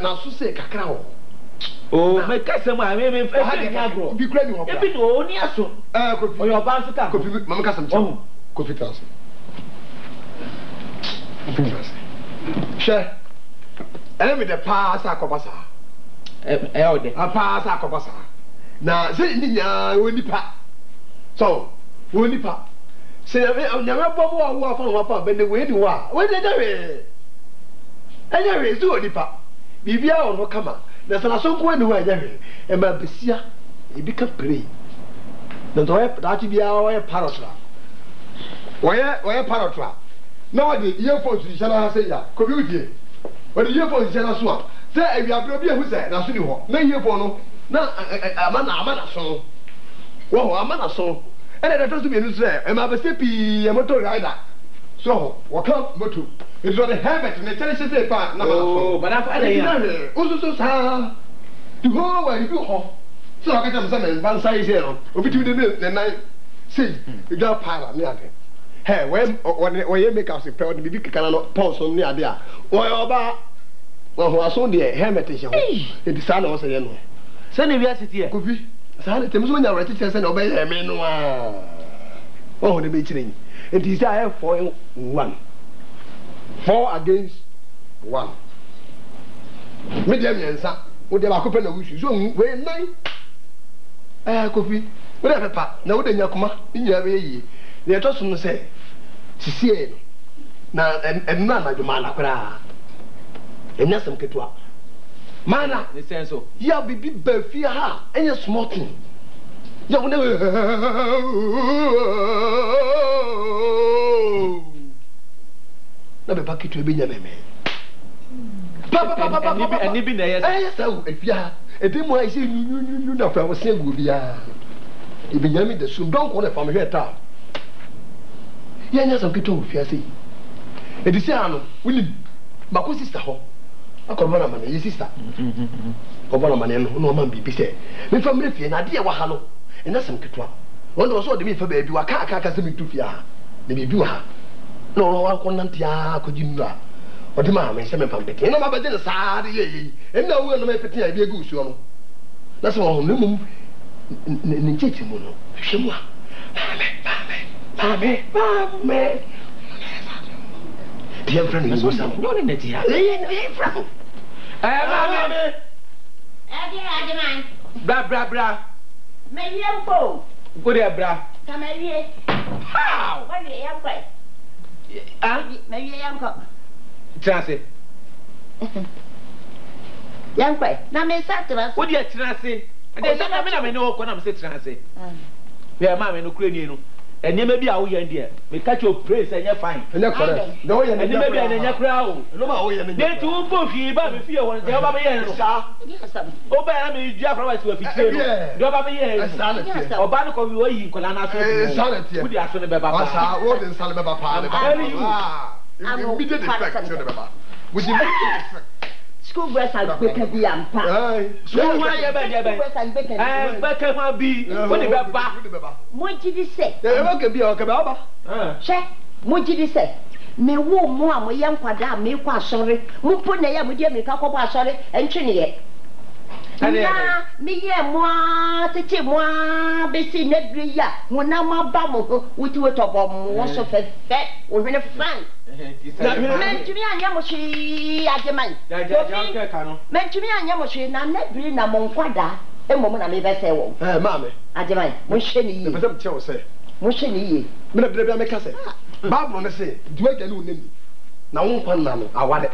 na so say kakra ho. Oh, me kasa ma me nya bro. Bi kra ni ho. E bi no oni aso. Kofi. O yo ba so ka. Kofi, mama kasa me. Oh, Kofi trans. She. Me the pass akobasa. Ode. A pass akobasa. Na say ni nya woni pa. So, woni pa. Say nyame bobo wa wo afa wa pa be ne we di wa. We de we. Anya we so woni pa. Bibia ono kama. Na sana so ko ni wa anya we. E ma besia. E bi ka pray. Na do e da ti bia wo e parrot la. Wo e parrot la. Na wa de earphone tu shana say ya. Ko bi udie. Wo de earphone shana so a. Say e bia bro bi ehu say na so ni ho. Na earphone no na amana so. Wo amana so. And I told me, I'm a steppy motor rider. So, what up, motor? It's on the habit and the tennis part. No, but I've also, sir, to go where you go. So I got some and one size here. Over to the night. See, you got power. Hey, when you make us a pair of big cannot pause on the idea. Well, about who are so dear, hermitage. It is son also, you know. Send a university could be. Sale temos uma reticência não bem é menos oh the meeting and desire 4-1 4 against 1 medium yansa o de ba ko pe na wusu so we nine Kofi we dey papa na we dey nyakoma nya be yi na to so no say sisie no na enna na dwuma na kra enna sam ketua Mana, ne sense so. Ya bibi bafia ha, enye small thing. Ya wona na be paketu ebe nya meme. Ani bi na yes. Yes, efia. Ebi mo ai se nyu na fa wo se gu bia. Ebi nya mi de sum don ko na fa me hweta. Ya nya so keto ofia sei. Edisi ano, wini mako sister ho. Akọrọ na mana ye sister. Obara mana no man bibi se. Me fa mre fie na de wa ha no. Ena sem ketwa. Wonder so de me fa baabi wa ka se me tu fie ha. Na bibi wa ha. No wa ko nantia ko jinu a. Odi ma me se me fa bete. Na ma ba de sa de ye. Ena wo no me pete ya bi egu usuo no. Na so ho no mum ne cheche mu no. Hwe mu a. Mame. Dear friend, you was some no net here. Mame. Bra. Me yampo. Go there, bra. Come here. How? What you yam quite? Me yamko. Trance. Yam quite. Na me satra. What you trance? And then some me no ko na me say trance. We are mama no kure ni no. Enya ma bi a wo yan de me catch your praise enya fine. Enya kore. Do yan enya ma bi enya kura o. No ma wo yan enya. De tu bo fi ba me fie won de ba me yan no. Sa. O ba na me dua from wa fitire no. Do ba me yan. Sa na tie. O ba no ko wi yi ko na na so. Sa na tie. Wo di aso ne be ba pa. Sa wo de sa le be ba pa le ba. Immediate effect so de be ba. Would you School breast and quicker be ampa. School why you be there? Back can be. What the baba? Moji say. There can be o ka baba. Che, moji say. Me wo mo a mo yam kwada me kwa sori. Mo po na ya mo dia me ka ko ba sori entwe ne ye. Na me ye mo a tete mo a be si na dure ya. Mo na ma ba mo ho wuti wo to bo mo so fe wo hwene fan. Mentumi anya mo shi ageman. Mentumi anya mo shi na dure na mo nkwada. Emo na me be se wo. Mame. Ageman, mo hwe ne yi. Be se mche wo se. Mo hwe ne yi. Me na bia me ka se. Bible na se, duwa gani onem. Na wo nkwa na no awade.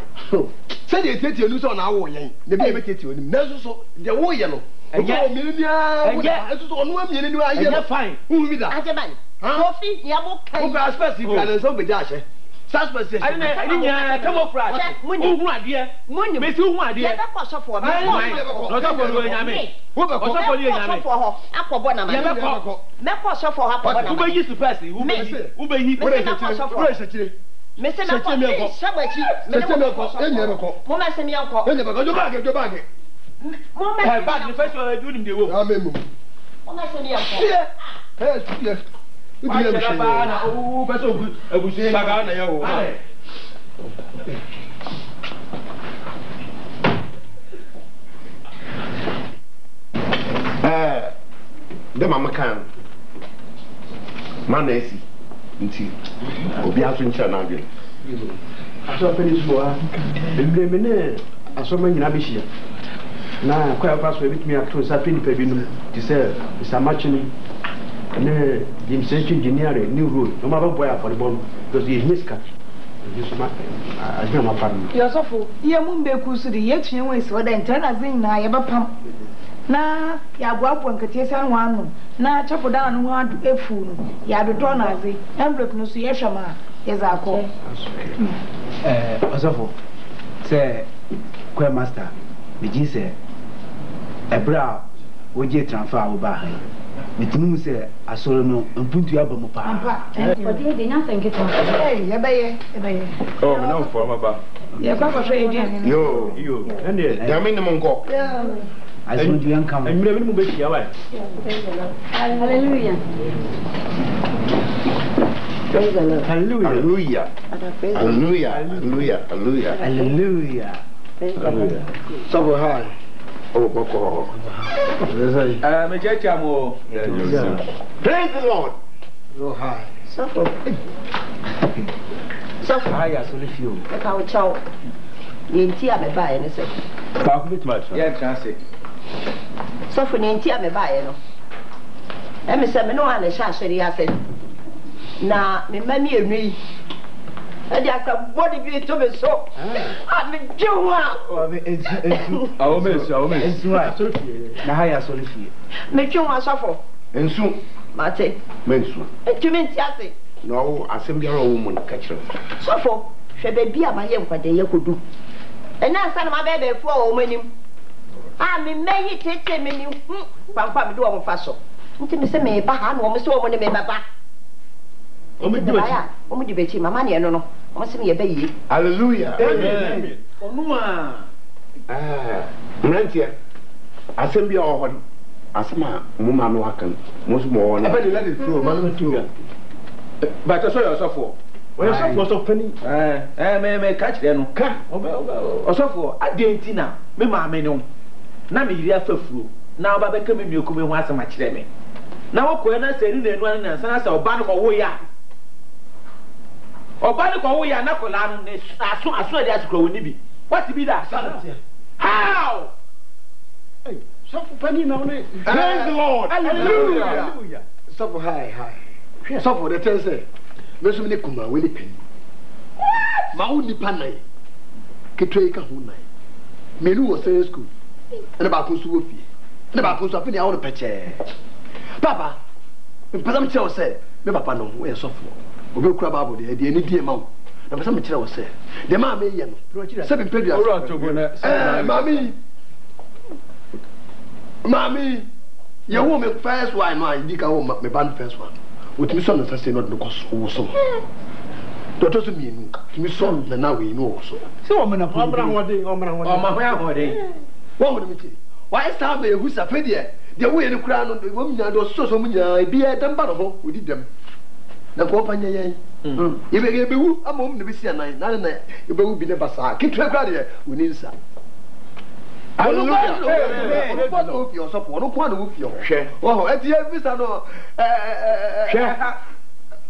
Se de tietie nu so na awo yen. Na bia be tietie onem. Na so de wo ye no. Enye minia. Enye so no amieni ni aye. Enye fine. Hu mi da. Ageman. Kofi ni abo kai. Ko ba specific na so be ja she. Suspect. I didn't camouflage. Who are dear? Miss who are dear? For not for me. Who for you? Aquabona, Mako for her. Who used to pass it? Who may he? Mr. Mako, somebody, Mama send me uncle. Go back. Mama, back the first one doing the work. Mama send me uncle. Yes. The mama can manesi nti obi aso ncha na adwe aso afeni so a emre ne aso ma nyina be hia na kwa kwa so ebitumi ato sa pe nipa bi no ti se isamachi ne dimsechi engineering new road no ma ba boy for the bomb because he miska this ma ajina ma pam yosofo ye mu mbeku su de ye tuen we so da interna zin na ye ba pam na ya gwapo nkete san wanu na chapo da no adu efu no ya dodo na azi envelope no so ye hwama ye za ko osofo se kwa master me ji se ebra oje transfer wo ba han metinu se asoro no mpuntu aba mu pa odi de nya senke to ye be oh me na for ma ba ye kwa ko hwe ye yo ende ya me ne monko aso du yan kam emre me mu be hia wa hallelujah hallelujah so hi oh boko me checha mo praise the lord so hi so hi ya so le fio ka o chao yenti a me ba ye ne se ba ku bitma cha yeah transit so for yenti a me ba ye no e me se me no ana sha sori ya se na me ma mi enui And there's a body be to me so. I'm a Jew. Our miss, now I saw it. Make you my suffer. And soon, Mate, Benso. You mean Tiasi? No, assembly a woman catch her. Suffer, shall be a my young what they could do. And now, son of my baby, 4 women. I mean, may it take me, Papa, do our faso. Intimacy may bahan, or Miss Woman, may back. Only debate my money, I don't know. What's me a baby? Hallelujah. Rentia, assembly or Asma, Mumma Akan, most more. I better let it through, Madame Tuga. But I saw yourself for. Well, some was of penny. May catch them. Or so for I didn't now. Me, mamma, no. Now me here for flu. Now, Baba coming, you come once a much lemon. Now, when I say, one and son, I saw Banner or Woya. Or Banner or Woya, Nacolan, as soon as I grow in Nibi. What to be that? How? So for penny now, praise the Lord. Hallelujah. So for high. So for the Thursday. Mesu mene kuma we penny. Ma wo nipa nai. Ketwe ka ho nai. Menu wo say school. E ba ko su wo fie. E ba ko su afi ni awo peche. Papa, mpeza mche wo say, me papa no wo ye sofo. Obe kura Bible de e ni die ma wo. Na mpeza mche wo say, de ma me ye no. Se bi pedu asa. Mami, you want me first one, no, I think I want me band first one. With me son, I say not because also. That doesn't mean me son, and now we know so. So I'm in a problem one day, my day. What would it be? Why is that who's a pedia? The way the crown of the woman that was so many, be a dumb bottle, we did them. The company, if you be who, I'm home to be seen, none, you will be never saw. Keep to a gradier, we need some. Hallelujah. What your support? No one with your share. Oh, at the end, Mr. Share.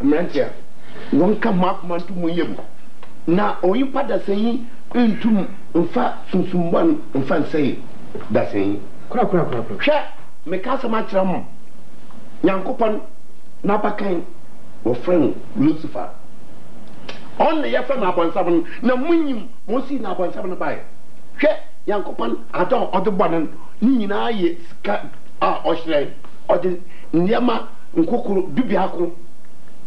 Mentia. One come up, man, to me. Now, or you put the saying into, in fact, some one, in fact, say that saying. Crap. Share. Make us a match. Young Copan, Napa Kane, or friend Lucifer. Only your friend upon 7. No, when most see upon 7 by. Share. Yankopan ato odo bonan ni na ye ska ohire odi nyama nkokoro dubiako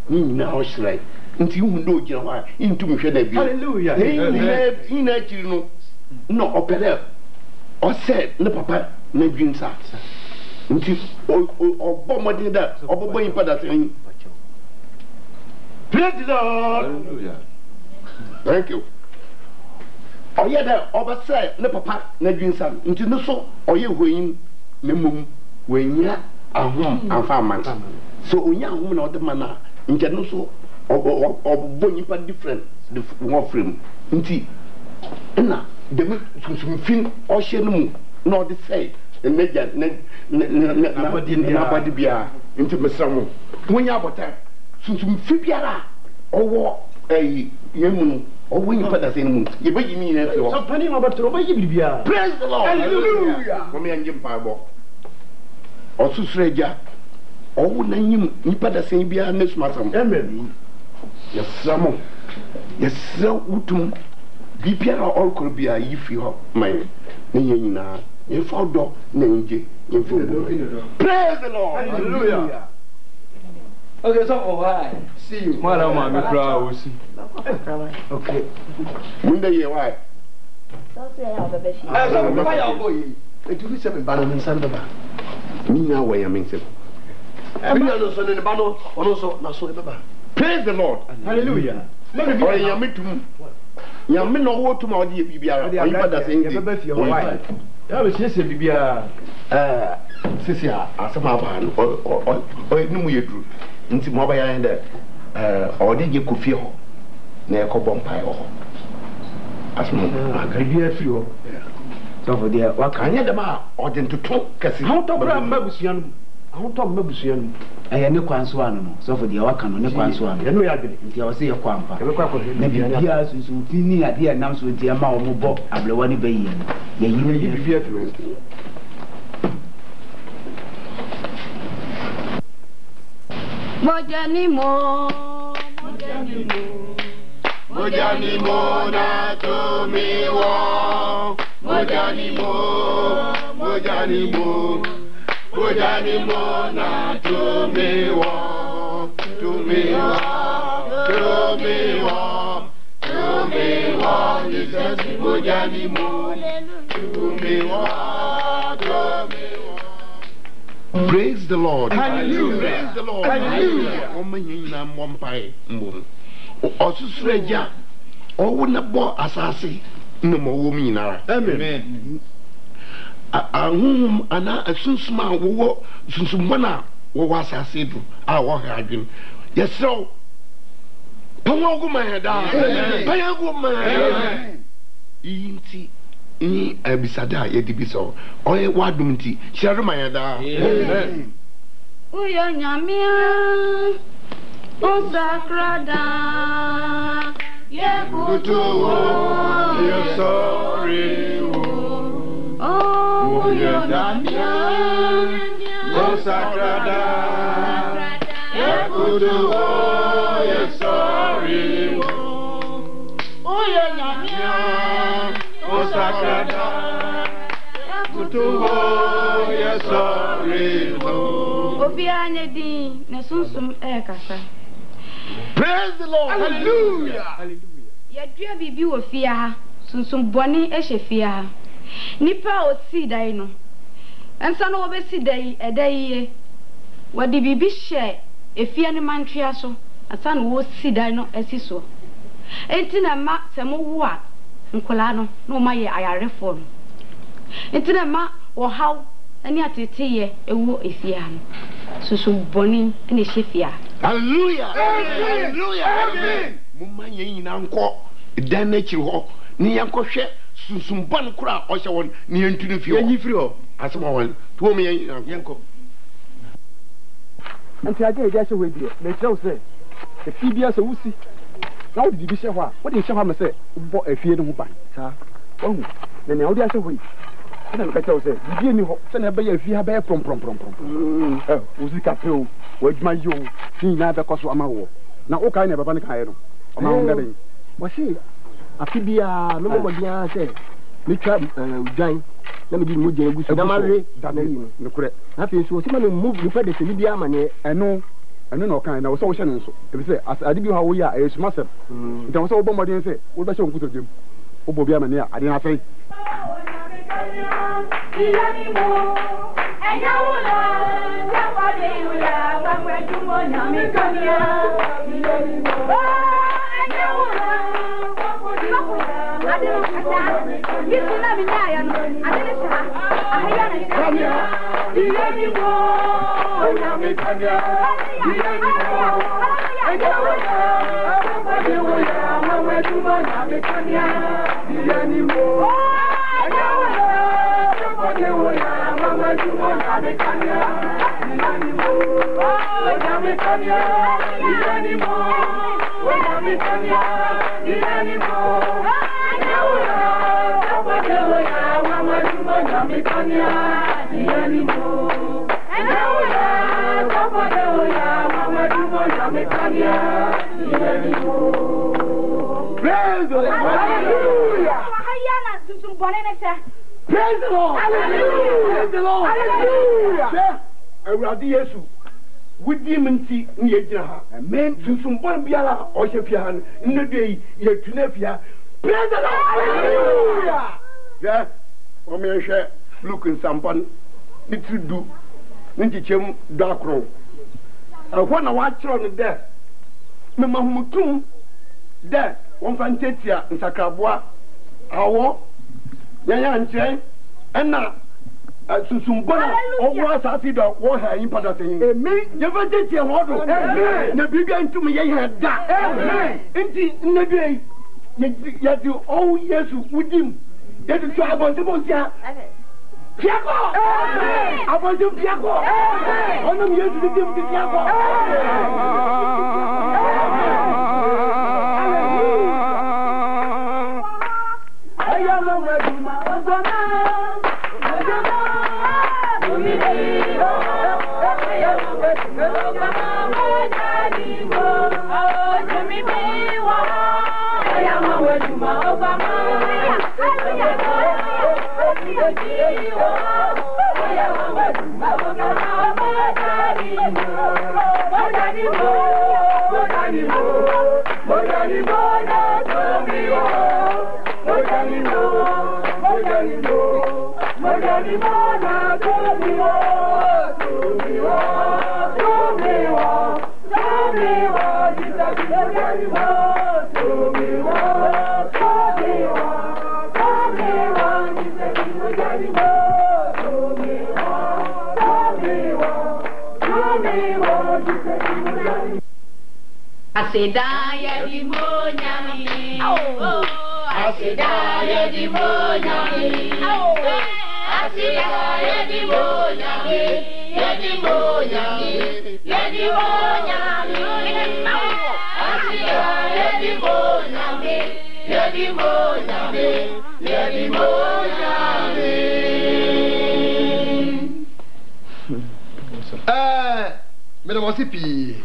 ni na ohire nti hu ndo gina wa intum hwe na bi hallelujah ina chiri no opere o said ne papa na dwinsa nti obo modi da obo yin pada tin praise the Lord hallelujah thank you. Oh yeah, there over say ne papa na dwinsa nti no so oye hoyin ne mum wenya ahom afa man so onya ahom na odema na nti no so obo nyipa different the one frame nti na de sum fin o hye no mu na odi say neja na body bia nti mesram wonya abota sum fi biara owo yemu oh, when you put that in, you bet you mean it. So, penny about to obey you. Praise the Lord. Hallelujah. Come here and give Bible. Also, Sreja. Oh, name you put the same beer and this matter. Amen. Yes, Samo. Yes, so, Utum. Be Pierre all could be a if you my Nina. If our dog, Nangy. Praise the Lord. Hallelujah. Okay, so why? See you. Madam, I'm proud. Okay. Monday, why? Don't say I'll be busy. I'm boy. It will be 7 banners in Sandaba. Me now, why I'm in 7. I'm not also in the banner, or also not so ever. Praise the Lord. Hallelujah. Let me be a meet to Yamin or what to my dear Bibia. I'm not that saying, your wife. I was just a Bibia. Cecilia, as a man, or no, you drew. Into mobile and or did you could feel near Cobompire? As my great few. So for dear, what can you do? Or then to talk, Cassie? How to grab Mabusian? How to Mabusian? I am no Quanswan, so for the Akan, no Quanswan. Then we are going to see a quampa. Maybe years is routine idea announced with the amount of Bob Ablawani Bay. Yeah, you may be fearful. Mojani mo, Mojani mo na to me wo. Mojani mo na to me wo. To me wo. Jesus mojani mo. To me wo. Praise the Lord. Hallelujah. Praise the Lord. Hallelujah. Omayina mompai mbum. Osusreja. Owo na bo asase no mo wo mi nara. Amen. Ahum ana asunsuma wo sunsumana wo asase do a wo ha adwin. Yesro. Pawago mayada. Payago mayada. Inti ni abisada yedibiso. Oye wadum nti share mayada. Amen. Uyo nyamia. O sakrada. Yekutu yo sorry oh yo damia o sagrada Yekutu yo sorry oh yo damia o sagrada Yekutu yo sorry obi anyedi na sunsum kasa. Praise the Lord. Hallelujah. Hallelujah. Yadua bibi wo fia ha. Sunsum boni ehye fia ha. Nipa o si dai no. Ensa no obe si dai edai wadi bibi hye efia ne mantwea so. Asa no wo si dai no esi so. Enti na ma se mo wo a nkola no no ma ye ayarefo no. Enti na ma wo haw ani ateteye ewo efia no. Sunsum boni ene ehye fia. Hallelujah. Hallelujah. Amen. Mumma yina nko dan na kiri ho ni yanko hwe sunsumban kura o hye won ni yantunu fi ho yanyi firi ho asema won to me yanko anti aje eja hye ho bi na kire wo se e fi bia se wusi na wo di bi hye ho a wo di hye ho ma se bo afie ne ho ban sa ohu na ne wo di hye ho yi na ka kire wo se bi ni ho se na be ya afie ha be prom wusi ka pe o waduma yo ni na be koso ama wo na o kai na baba ne kai no o ma ngo be wo si afibia me mo dia se me twa dwan na me di mo je gusu da mawe da na yi no kure na fe so o si ma no move ni fa de se ni bia ma ne eno na o kai na wo so wo hye ne so e be se ade bi ha wo ya e suma se nta wo so wo bo mo den se wo be hye nkuto dem wo bo bia ma ne ade na fe Praise the Lord. Hallelujah. Praise the Lord. Hallelujah. Praise the Lord. Hallelujah. Awurade Yesu wudi minti ni ejina ha. Amen. Sunsumban biara o hye fia ha nnedei ye tuna fia. Praise the Lord. Hallelujah. Yeah. O me hwe Luke nsampan nitidu ntichem do akro. Ahwa na wa kiro ne de. Me mahumutum de won fa ntetia nsakraboa awo yanya nche ena susumbona owo asasi do wo ha yin pada tin amen ye fa ntetia ho do amen na bibia ntum ye ye da amen nti nnabi ye di o Yesu udim ye di so abonte bontia Piako! Amen! Abonte piako! Amen! Onam Yesu di piako! Asedaya di monyami, oh, asedaya di monyami, oh, asedaya di monyami, ya di monyami, ya di monyami, asedaya di monyami, ya di monyami, ya di monyami. Me damo sipi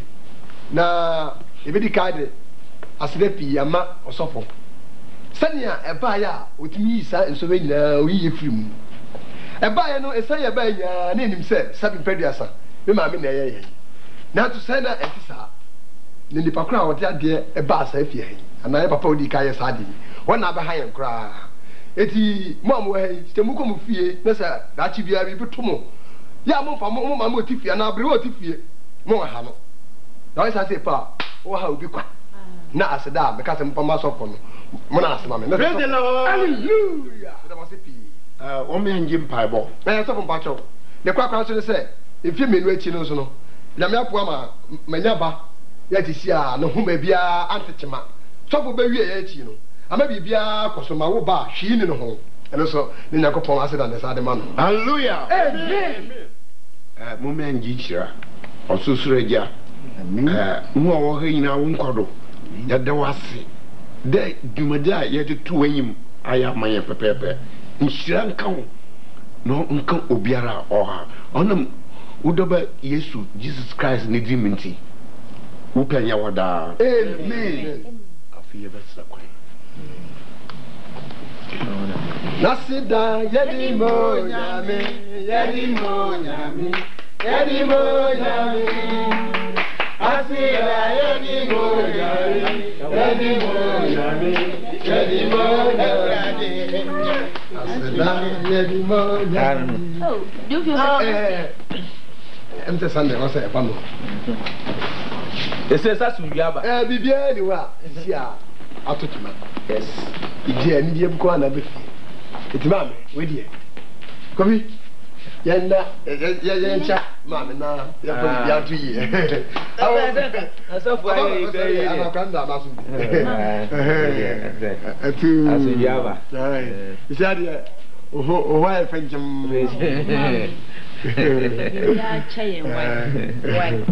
na ebedi kade asede pi ama osofo sania eba ya otimi isa ensobe nyina oyiye firim eba ya no esa ya ba nya na enim se sabi peduasa me ma me na ye na to say na etisa ne nipa kura wote ade eba asa afie he ana ye papa odi ka ye sa de wona ba ha ye kura eti mo am we temu ko mu fie na sa da chi bia bi bitomo ya mo fa mo ma mo tifie na abre wo tifie mo ha no na we sa se pa wo ha obi kwa na aseda me ka se mpa ma sofo no mo na asema me praise the Lord hallelujah da mo se pi o me ngi mpa bo na sofo mpa cho ne kwa so se efie menu achi no so no nyame apoa ma manya ba ya ti sia no huma bia antechema sofo ba wie ya achi no ama bibia koso ma wo ba hwi ni no ho eno so ne nyakopon aseda ne sa de ma no hallelujah amen mo me ngi chira osusuro eja mu awo he nyina wo nkodo ya de wase de dumada ya de tu anyim aya maye pepepe nhyira nkan no nkan obiara oha onam udoba Yesu Jesus Christ ne diminti wo panya wada amen afiye besa kwa nasida yedi mo nyame yedi mo nyame yedi mo nyame asida yedi mo nyame yedi mo nyame yedi mo nyame asida yedi mo nyame oh do you emte Sunday what's it pano ese sa sunduaba bibia ni wa sia atotuma yes ije ni die ko na be fi etimame we die kobi yenda yencha mame na ya ko bia tu yi asofu ayi gbe ana kanda na su atu asunduaba isia die oho wa fenjam ya chaye why